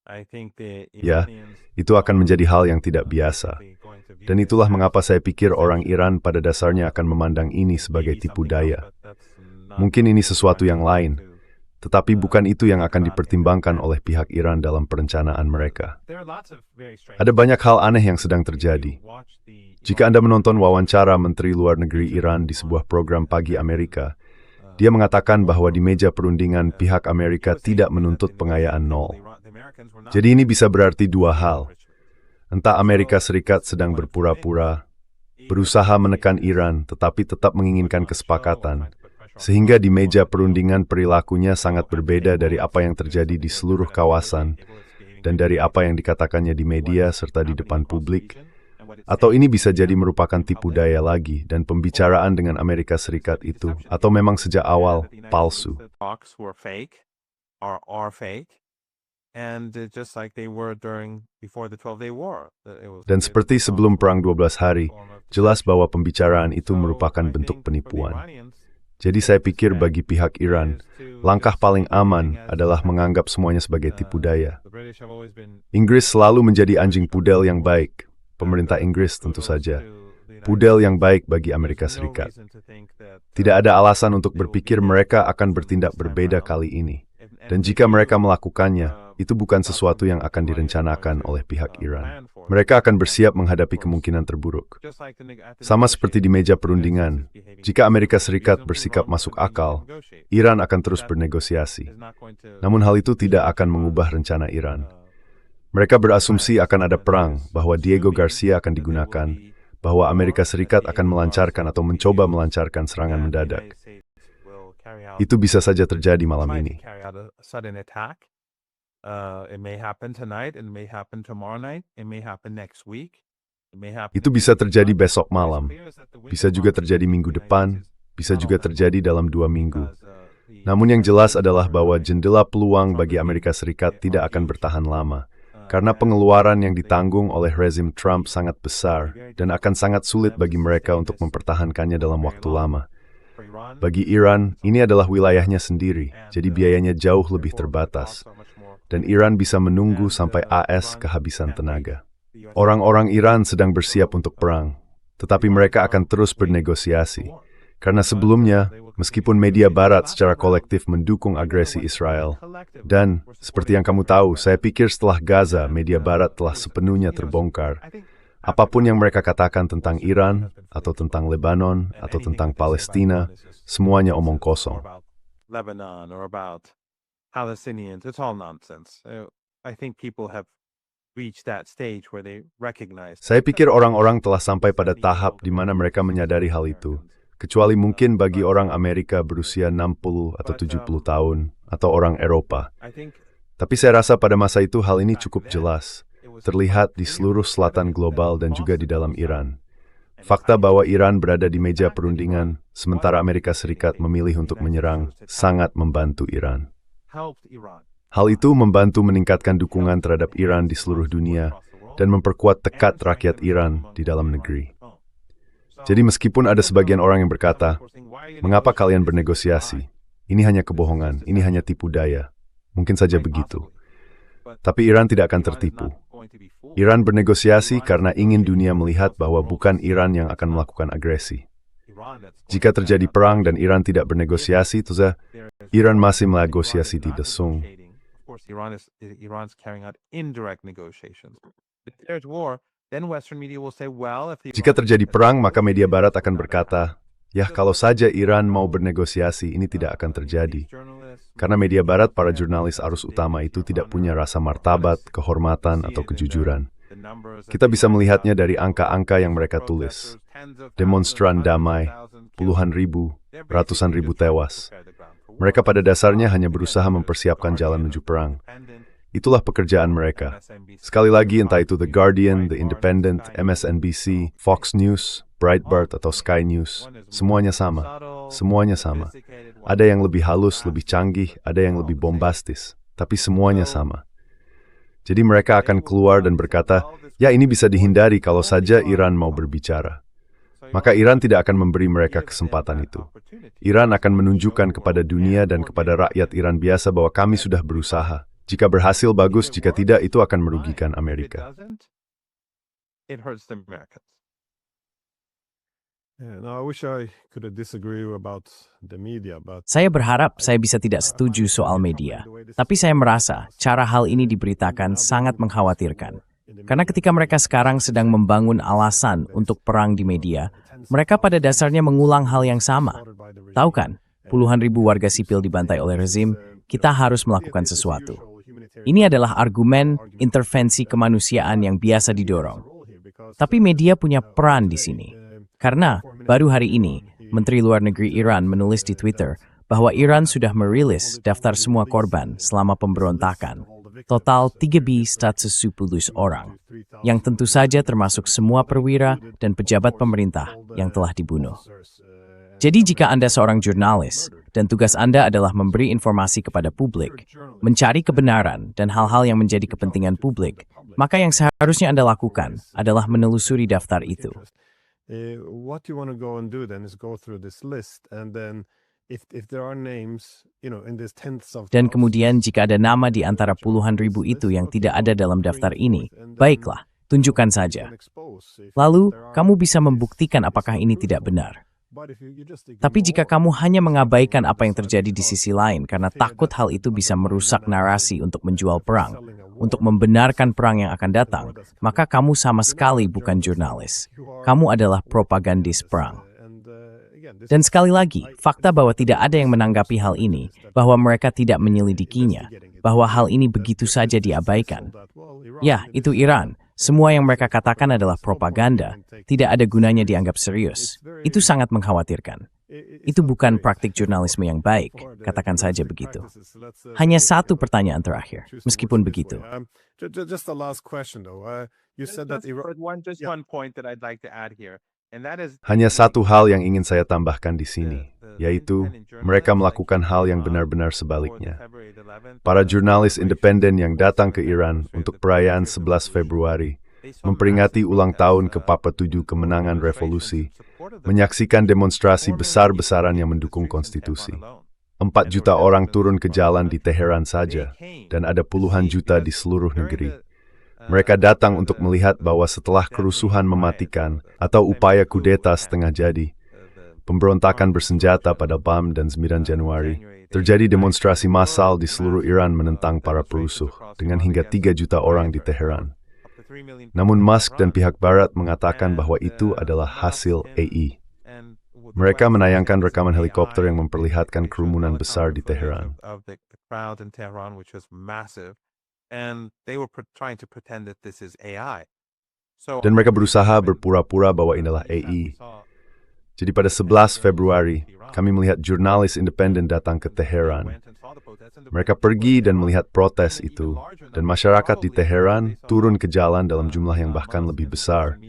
I think the Ya, Iranians itu akan menjadi hal yang tidak biasa. Dan itulah mengapa saya pikir orang Iran pada dasarnya akan memandang ini sebagai tipu daya. Mungkin ini sesuatu yang lain, tetapi bukan itu yang akan dipertimbangkan oleh pihak Iran dalam perencanaan mereka. Ada banyak hal aneh yang sedang terjadi. Jika Anda menonton wawancara Menteri Luar Negeri Iran di sebuah program pagi Amerika, dia mengatakan bahwa di meja perundingan pihak Amerika tidak menuntut pengayaan nol. Jadi ini bisa berarti dua hal. Entah Amerika Serikat sedang berpura-pura, berusaha menekan Iran tetapi tetap menginginkan kesepakatan, sehingga di meja perundingan perilakunya sangat berbeda dari apa yang terjadi di seluruh kawasan dan dari apa yang dikatakannya di media serta di depan publik. Atau ini bisa jadi merupakan tipu daya lagi dan pembicaraan dengan Amerika Serikat itu, atau memang sejak awal palsu. Dan seperti sebelum Perang 12 Hari, jelas bahwa pembicaraan itu merupakan bentuk penipuan. Jadi saya pikir bagi pihak Iran, langkah paling aman adalah menganggap semuanya sebagai tipu daya. Inggris selalu menjadi anjing pudel yang baik. Pemerintah Inggris tentu saja. Pudel yang baik bagi Amerika Serikat. Tidak ada alasan untuk berpikir mereka akan bertindak berbeda kali ini. Dan jika mereka melakukannya, itu bukan sesuatu yang akan direncanakan oleh pihak Iran. Mereka akan bersiap menghadapi kemungkinan terburuk. Sama seperti di meja perundingan, jika Amerika Serikat bersikap masuk akal, Iran akan terus bernegosiasi. Namun hal itu tidak akan mengubah rencana Iran. Mereka berasumsi akan ada perang, bahwa Diego Garcia akan digunakan, bahwa Amerika Serikat akan melancarkan atau mencoba melancarkan serangan mendadak. Itu bisa saja terjadi malam ini. Itu bisa terjadi besok malam, bisa juga terjadi minggu depan, bisa juga terjadi dalam 2 minggu. Namun yang jelas adalah bahwa jendela peluang bagi Amerika Serikat tidak akan bertahan lama, karena pengeluaran yang ditanggung oleh rezim Trump sangat besar dan akan sangat sulit bagi mereka untuk mempertahankannya dalam waktu lama. Bagi Iran, ini adalah wilayahnya sendiri, jadi biayanya jauh lebih terbatas. Dan Iran bisa menunggu sampai AS kehabisan tenaga. Orang-orang Iran sedang bersiap untuk perang, tetapi mereka akan terus bernegosiasi. Karena sebelumnya, meskipun media barat secara kolektif mendukung agresi Israel, dan seperti yang kamu tahu, saya pikir setelah Gaza, media barat telah sepenuhnya terbongkar. Apapun yang mereka katakan tentang Iran, atau tentang Lebanon, atau tentang Palestina, semuanya omong kosong. Saya pikir orang-orang telah sampai pada tahap di mana mereka menyadari hal itu, kecuali mungkin bagi orang Amerika berusia 60 atau 70 tahun, atau orang Eropa. Tapi saya rasa pada masa itu hal ini cukup jelas, terlihat di seluruh selatan global dan juga di dalam Iran. Fakta bahwa Iran berada di meja perundingan, sementara Amerika Serikat memilih untuk menyerang, sangat membantu Iran. Hal itu membantu meningkatkan dukungan terhadap Iran di seluruh dunia dan memperkuat tekad rakyat Iran di dalam negeri. Jadi meskipun ada sebagian orang yang berkata, mengapa kalian bernegosiasi? Ini hanya kebohongan, ini hanya tipu daya. Mungkin saja begitu. Tapi Iran tidak akan tertipu. Iran bernegosiasi karena ingin dunia melihat bahwa bukan Iran yang akan melakukan agresi. Jika terjadi perang dan Iran tidak bernegosiasi, tentu Iran masih menegosiasi di desung. Jika terjadi perang, maka media barat akan berkata, Ya, kalau saja Iran mau bernegosiasi, ini tidak akan terjadi. Karena media barat, para jurnalis arus utama itu tidak punya rasa martabat, kehormatan, atau kejujuran. Kita bisa melihatnya dari angka-angka yang mereka tulis. Demonstran damai, puluhan ribu, ratusan ribu tewas. Mereka pada dasarnya hanya berusaha mempersiapkan jalan menuju perang. Itulah pekerjaan mereka. Sekali lagi, entah itu The Guardian, The Independent, MSNBC, Fox News, Breitbart, atau Sky News, semuanya sama. Semuanya sama. Ada yang lebih halus, lebih canggih, ada yang lebih bombastis, tapi semuanya sama. Jadi mereka akan keluar dan berkata, ya ini bisa dihindari kalau saja Iran mau berbicara. Maka Iran tidak akan memberi mereka kesempatan itu. Iran akan menunjukkan kepada dunia dan kepada rakyat Iran biasa bahwa kami sudah berusaha. Jika berhasil, bagus. Jika tidak, itu akan merugikan Amerika. Saya berharap saya bisa tidak setuju soal media, tapi saya merasa cara hal ini diberitakan sangat mengkhawatirkan. Karena ketika mereka sekarang sedang membangun alasan untuk perang di media, mereka pada dasarnya mengulang hal yang sama. Tahu kan, puluhan ribu warga sipil dibantai oleh rezim, kita harus melakukan sesuatu. Ini adalah argumen intervensi kemanusiaan yang biasa didorong. Tapi media punya peran di sini. Karena baru hari ini, Menteri Luar Negeri Iran menulis di Twitter bahwa Iran sudah merilis daftar semua korban selama pemberontakan. Total 310 orang, yang tentu saja termasuk semua perwira dan pejabat pemerintah yang telah dibunuh. Jadi jika Anda seorang jurnalis, dan tugas Anda adalah memberi informasi kepada publik, mencari kebenaran dan hal-hal yang menjadi kepentingan publik, maka yang seharusnya Anda lakukan adalah menelusuri daftar itu. What you want to go and do then is go through this list, and then if there are names, in this tens of Dan kemudian jika ada nama di antara puluhan ribu itu yang tidak ada dalam daftar ini, baiklah, tunjukkan saja. Lalu, kamu bisa membuktikan apakah ini tidak benar. Tapi jika kamu hanya mengabaikan apa yang terjadi di sisi lain karena takut hal itu bisa merusak narasi untuk menjual perang, untuk membenarkan perang yang akan datang, maka kamu sama sekali bukan jurnalis. Kamu adalah propagandis perang. Dan sekali lagi, fakta bahwa tidak ada yang menanggapi hal ini, bahwa mereka tidak menyelidikinya, bahwa hal ini begitu saja diabaikan. Ya, itu Iran. Semua yang mereka katakan adalah propaganda, tidak ada gunanya dianggap serius. Itu sangat mengkhawatirkan. Itu bukan praktik jurnalisme yang baik, katakan saja begitu. Hanya satu pertanyaan terakhir, meskipun begitu. Just the last question though. You said that One point that I'd like to add here, and that is Hanya satu hal yang ingin saya tambahkan di sini, yaitu mereka melakukan hal yang benar-benar sebaliknya. Para jurnalis independen yang datang ke Iran untuk perayaan 11 Februari, memperingati ulang tahun ke-47 kemenangan revolusi, menyaksikan demonstrasi besar-besaran yang mendukung konstitusi. 4 juta orang turun ke jalan di Teheran saja, dan ada puluhan juta di seluruh negeri. Mereka datang untuk melihat bahwa setelah kerusuhan mematikan atau upaya kudeta setengah jadi, pemberontakan bersenjata pada BAM dan 9 Januari, terjadi demonstrasi massal di seluruh Iran menentang para perusuh, dengan hingga 3 juta orang di Teheran. Namun Musk dan pihak Barat mengatakan bahwa itu adalah hasil AI. Mereka menayangkan rekaman helikopter yang memperlihatkan kerumunan besar di Teheran. Dan mereka berusaha berpura-pura bahwa inilah AI. Jadi pada 11 Februari, kami melihat jurnalis independen datang ke Teheran. Mereka pergi dan melihat protes itu, dan masyarakat di Teheran turun ke jalan dalam jumlah yang bahkan lebih besar.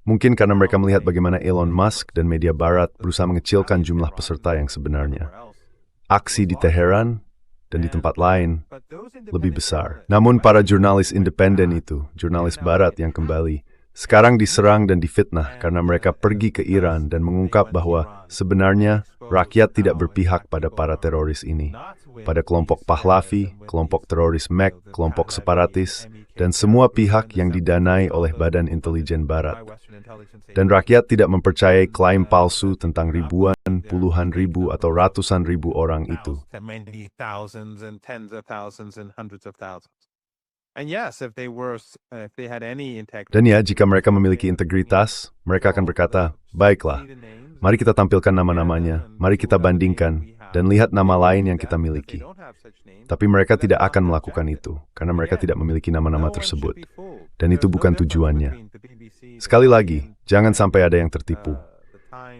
Mungkin karena mereka melihat bagaimana Elon Musk dan media barat berusaha mengecilkan jumlah peserta yang sebenarnya. Aksi di Teheran dan di tempat lain lebih besar. Namun para jurnalis independen itu, jurnalis barat yang kembali, sekarang diserang dan difitnah karena mereka pergi ke Iran dan mengungkap bahwa sebenarnya rakyat tidak berpihak pada para teroris ini, pada kelompok Pahlavi, kelompok teroris MEK, kelompok separatis, dan semua pihak yang didanai oleh Badan Intelijen Barat. Dan rakyat tidak mempercayai klaim palsu tentang ribuan, puluhan ribu, atau ratusan ribu orang itu. And yes, if they had any integrity. Dan ya, jika mereka memiliki integritas, mereka akan berkata, baiklah, mari kita tampilkan nama-namanya, mari kita bandingkan, dan lihat nama lain yang kita miliki. Tapi mereka tidak akan melakukan itu, karena mereka tidak memiliki nama-nama tersebut. Dan itu bukan tujuannya. Sekali lagi, jangan sampai ada yang tertipu.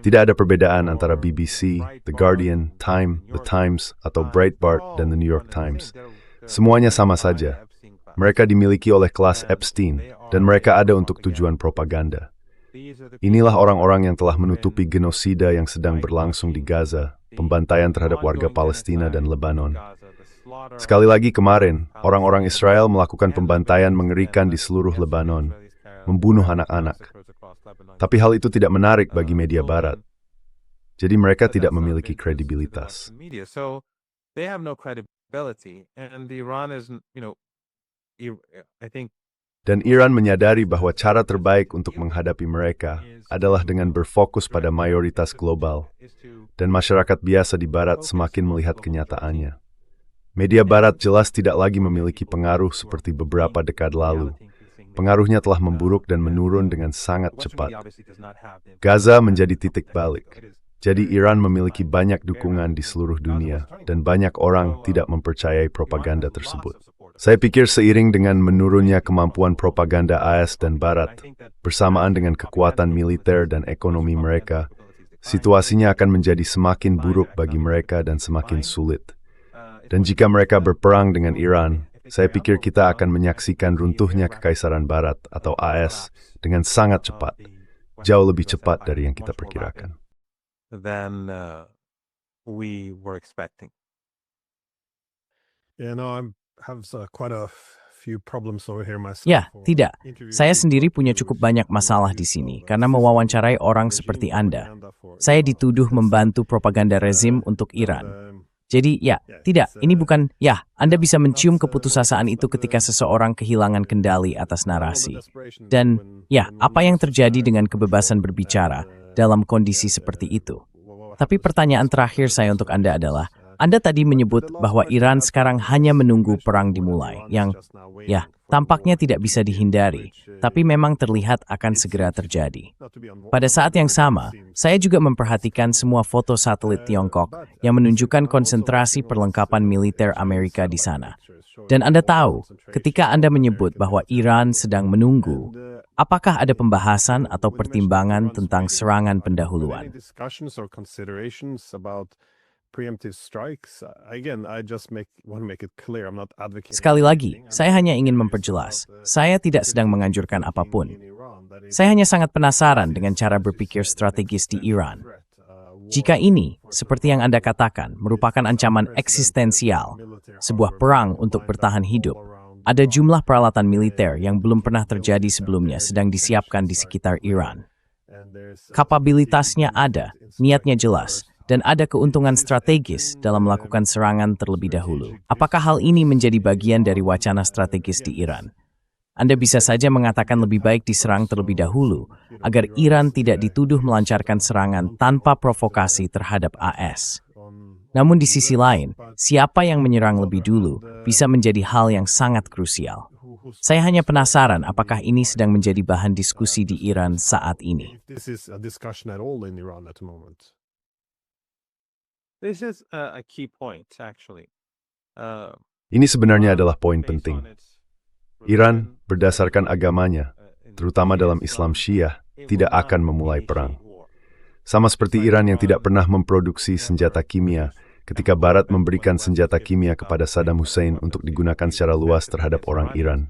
Tidak ada perbedaan antara BBC, The Guardian, Time, The Times, atau Breitbart, dan The New York Times. Semuanya sama saja. Mereka dimiliki oleh kelas Epstein, dan mereka ada untuk tujuan propaganda. Inilah orang-orang yang telah menutupi genosida yang sedang berlangsung di Gaza, pembantaian terhadap warga Palestina dan Lebanon. Sekali lagi kemarin, orang-orang Israel melakukan pembantaian mengerikan di seluruh Lebanon, membunuh anak-anak. Tapi hal itu tidak menarik bagi media Barat. Jadi mereka tidak memiliki kredibilitas. So they have no credibility, and Iran is, I think. Dan Iran menyadari bahwa cara terbaik untuk menghadapi mereka adalah dengan berfokus pada mayoritas global, dan masyarakat biasa di Barat semakin melihat kenyataannya. Media Barat jelas tidak lagi memiliki pengaruh seperti beberapa dekade lalu. Pengaruhnya telah memburuk dan menurun dengan sangat cepat. Gaza menjadi titik balik. Jadi Iran memiliki banyak dukungan di seluruh dunia, dan banyak orang tidak mempercayai propaganda tersebut. Saya pikir seiring dengan menurunnya kemampuan propaganda AS dan Barat, bersamaan dengan kekuatan militer dan ekonomi mereka, situasinya akan menjadi semakin buruk bagi mereka dan semakin sulit. Dan jika mereka berperang dengan Iran, saya pikir kita akan menyaksikan runtuhnya Kekaisaran Barat atau AS dengan sangat cepat, jauh lebih cepat dari yang kita perkirakan. Than we were expecting. Quite a few problems over here myself. Ya, tidak. Saya sendiri punya cukup banyak masalah di sini karena mewawancarai orang seperti Anda. Saya dituduh membantu propaganda rezim untuk Iran. Jadi, ya, tidak. Ini bukan, ya, Anda bisa mencium keputusasaan itu ketika seseorang kehilangan kendali atas narasi. Dan, ya, apa yang terjadi dengan kebebasan berbicara dalam kondisi seperti itu? Tapi pertanyaan terakhir saya untuk Anda adalah, Anda tadi menyebut bahwa Iran sekarang hanya menunggu perang dimulai, yang, ya, tampaknya tidak bisa dihindari, tapi memang terlihat akan segera terjadi. Pada saat yang sama, saya juga memperhatikan semua foto satelit Tiongkok yang menunjukkan konsentrasi perlengkapan militer Amerika di sana. Dan Anda tahu, ketika Anda menyebut bahwa Iran sedang menunggu, apakah ada pembahasan atau pertimbangan tentang serangan pendahuluan? Sekali lagi, saya hanya ingin memperjelas, saya tidak sedang menganjurkan apapun. Saya hanya sangat penasaran dengan cara berpikir strategis di Iran. Jika ini, seperti yang Anda katakan, merupakan ancaman eksistensial, sebuah perang untuk bertahan hidup, ada jumlah peralatan militer yang belum pernah terjadi sebelumnya sedang disiapkan di sekitar Iran. Kapabilitasnya ada, niatnya jelas, dan ada keuntungan strategis dalam melakukan serangan terlebih dahulu. Apakah hal ini menjadi bagian dari wacana strategis di Iran? Anda bisa saja mengatakan lebih baik diserang terlebih dahulu, agar Iran tidak dituduh melancarkan serangan tanpa provokasi terhadap AS. Namun di sisi lain, siapa yang menyerang lebih dulu bisa menjadi hal yang sangat krusial. Saya hanya penasaran apakah ini sedang menjadi bahan diskusi di Iran saat ini. This is a key point, actually. Ini sebenarnya adalah poin penting. Iran, berdasarkan agamanya, terutama dalam Islam Syiah, tidak akan memulai perang. Sama seperti Iran yang tidak pernah memproduksi senjata kimia ketika Barat memberikan senjata kimia kepada Saddam Hussein untuk digunakan secara luas terhadap orang Iran.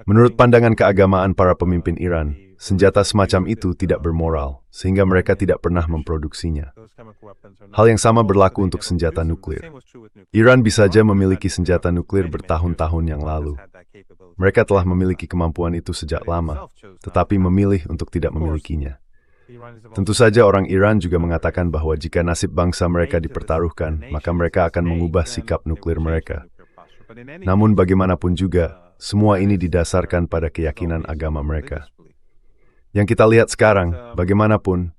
Menurut pandangan keagamaan para pemimpin Iran, senjata semacam itu tidak bermoral, sehingga mereka tidak pernah memproduksinya. Hal yang sama berlaku untuk senjata nuklir. Iran bisa saja memiliki senjata nuklir bertahun-tahun yang lalu. Mereka telah memiliki kemampuan itu sejak lama, tetapi memilih untuk tidak memilikinya. Tentu saja orang Iran juga mengatakan bahwa jika nasib bangsa mereka dipertaruhkan, maka mereka akan mengubah sikap nuklir mereka. Namun bagaimanapun juga, semua ini didasarkan pada keyakinan agama mereka. Yang kita lihat sekarang, bagaimanapun,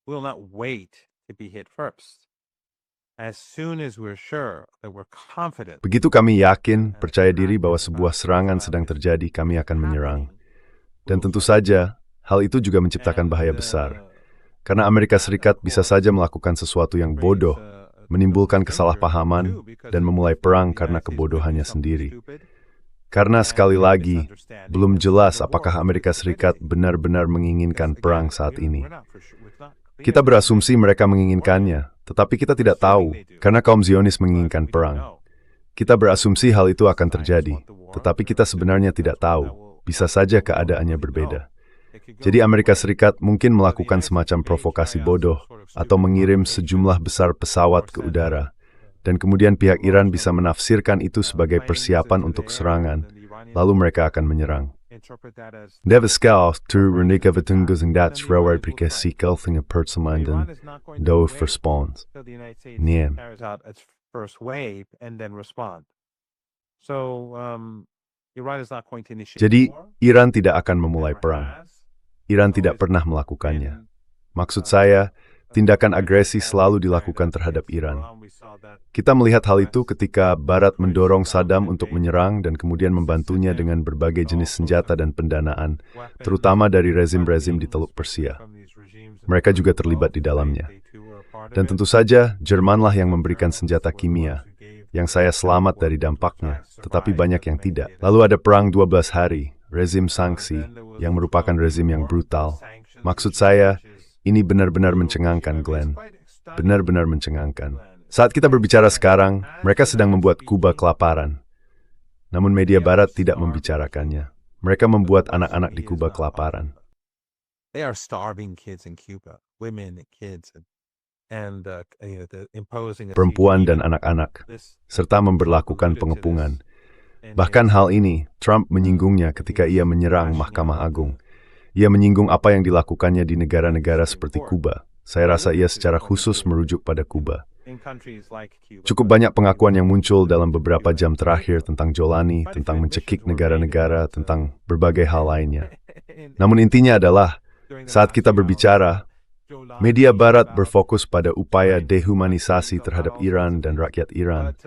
We will not wait to be hit first. As soon as we're sure that we're confident. Begitu kami yakin, percaya diri bahwa sebuah serangan sedang terjadi, kami akan menyerang. Dan tentu saja, hal itu juga menciptakan bahaya besar. Karena Amerika Serikat bisa saja melakukan sesuatu yang bodoh, menimbulkan kesalahpahaman, dan memulai perang karena kebodohannya sendiri. Karena sekali lagi, belum jelas apakah Amerika Serikat benar-benar menginginkan perang saat ini. Kita berasumsi mereka menginginkannya, tetapi kita tidak tahu, karena kaum Zionis menginginkan perang. Kita berasumsi hal itu akan terjadi, tetapi kita sebenarnya tidak tahu. Bisa saja keadaannya berbeda. Jadi Amerika Serikat mungkin melakukan semacam provokasi bodoh, atau mengirim sejumlah besar pesawat ke udara, dan kemudian pihak Iran bisa menafsirkan itu sebagai persiapan untuk serangan, lalu mereka akan menyerang. Det skal Renika Vetunguzingdats Railway Prikasikel Thing Pertsamanden Do Response. Niem. Jadi, Iran tidak akan memulai perang. Iran tidak pernah melakukannya. Maksud saya, tindakan agresi selalu dilakukan terhadap Iran. Kita melihat hal itu ketika Barat mendorong Saddam untuk menyerang dan kemudian membantunya dengan berbagai jenis senjata dan pendanaan, terutama dari rezim-rezim di Teluk Persia. Mereka juga terlibat di dalamnya. Dan tentu saja, Jermanlah yang memberikan senjata kimia, yang saya selamat dari dampaknya, tetapi banyak yang tidak. Lalu ada perang 12 hari, rezim sanksi, yang merupakan rezim yang brutal. Maksud saya, ini benar-benar mencengangkan, Glenn. Benar-benar mencengangkan. Saat kita berbicara sekarang, mereka sedang membuat Kuba kelaparan. Namun media Barat tidak membicarakannya. Mereka membuat anak-anak di Kuba kelaparan. They are starving kids in Cuba, women and kids, and imposing perempuan dan anak-anak, serta memberlakukan pengepungan. Bahkan hal ini, Trump menyinggungnya ketika ia menyerang Mahkamah Agung. Ia menyinggung apa yang dilakukannya di negara-negara seperti Kuba. Saya rasa ia secara khusus merujuk pada Kuba. Cukup banyak pengakuan yang muncul dalam beberapa jam terakhir tentang Jolani, tentang mencekik negara-negara, tentang berbagai hal lainnya. Namun intinya adalah, saat kita berbicara, media Barat berfokus pada upaya dehumanisasi terhadap Iran dan rakyat Iran,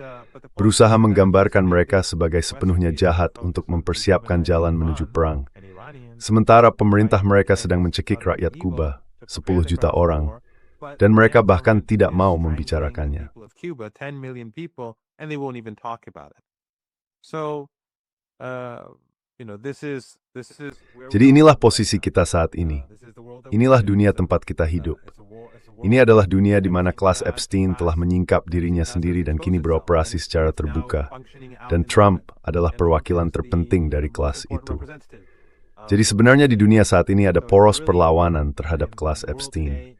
berusaha menggambarkan mereka sebagai sepenuhnya jahat untuk mempersiapkan jalan menuju perang. Sementara pemerintah mereka sedang mencekik rakyat Kuba, 10 juta orang, dan mereka bahkan tidak mau membicarakannya. Jadi inilah posisi kita saat ini. Inilah dunia tempat kita hidup. Ini adalah dunia di mana kelas Epstein telah menyingkap dirinya sendiri dan kini beroperasi secara terbuka. Dan Trump adalah perwakilan terpenting dari kelas itu. Jadi sebenarnya di dunia saat ini ada poros perlawanan terhadap kelas Epstein.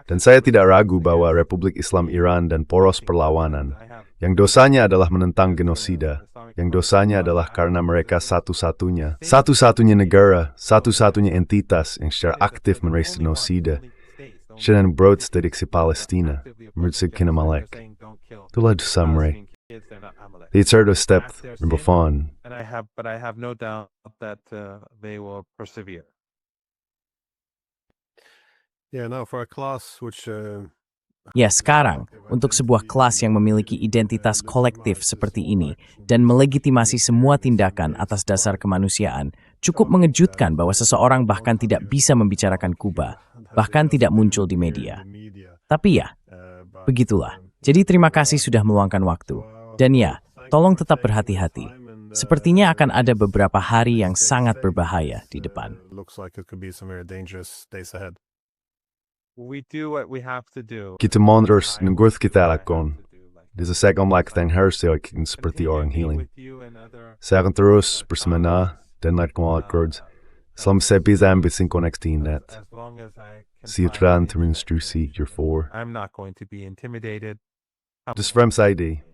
Dan saya tidak ragu bahwa Republik Islam Iran dan poros perlawanan, yang dosanya adalah menentang genosida, yang dosanya adalah karena mereka satu-satunya negara, satu-satunya entitas yang secara aktif menulis genosida, sedang broodstediksi Palestina, menurut Kinamalek. Itulah dosa mereka. It's hard to step number fun. But I have no doubt that they will persevere. Yeah, now for a class which Ya, sekarang, untuk sebuah kelas yang memiliki identitas kolektif seperti ini dan melegitimasi semua tindakan atas dasar kemanusiaan, cukup mengejutkan bahwa seseorang bahkan tidak bisa membicarakan Kuba, bahkan tidak muncul di media. Tapi ya, begitulah. Jadi terima kasih sudah meluangkan waktu. Dan ya, tolong tetap berhati-hati. Sepertinya akan ada beberapa hari yang sangat berbahaya di depan. We do what we have to do. Kita terus nungguth kita lakukan. Desa saya melakukan harus seperti orang healing. Saya akan terus bersemana dan lakukan words. Selama saya bisa bersinkroneksi net. Siutran terinstruksi your for. I'm not going to be intimidated. Just from side.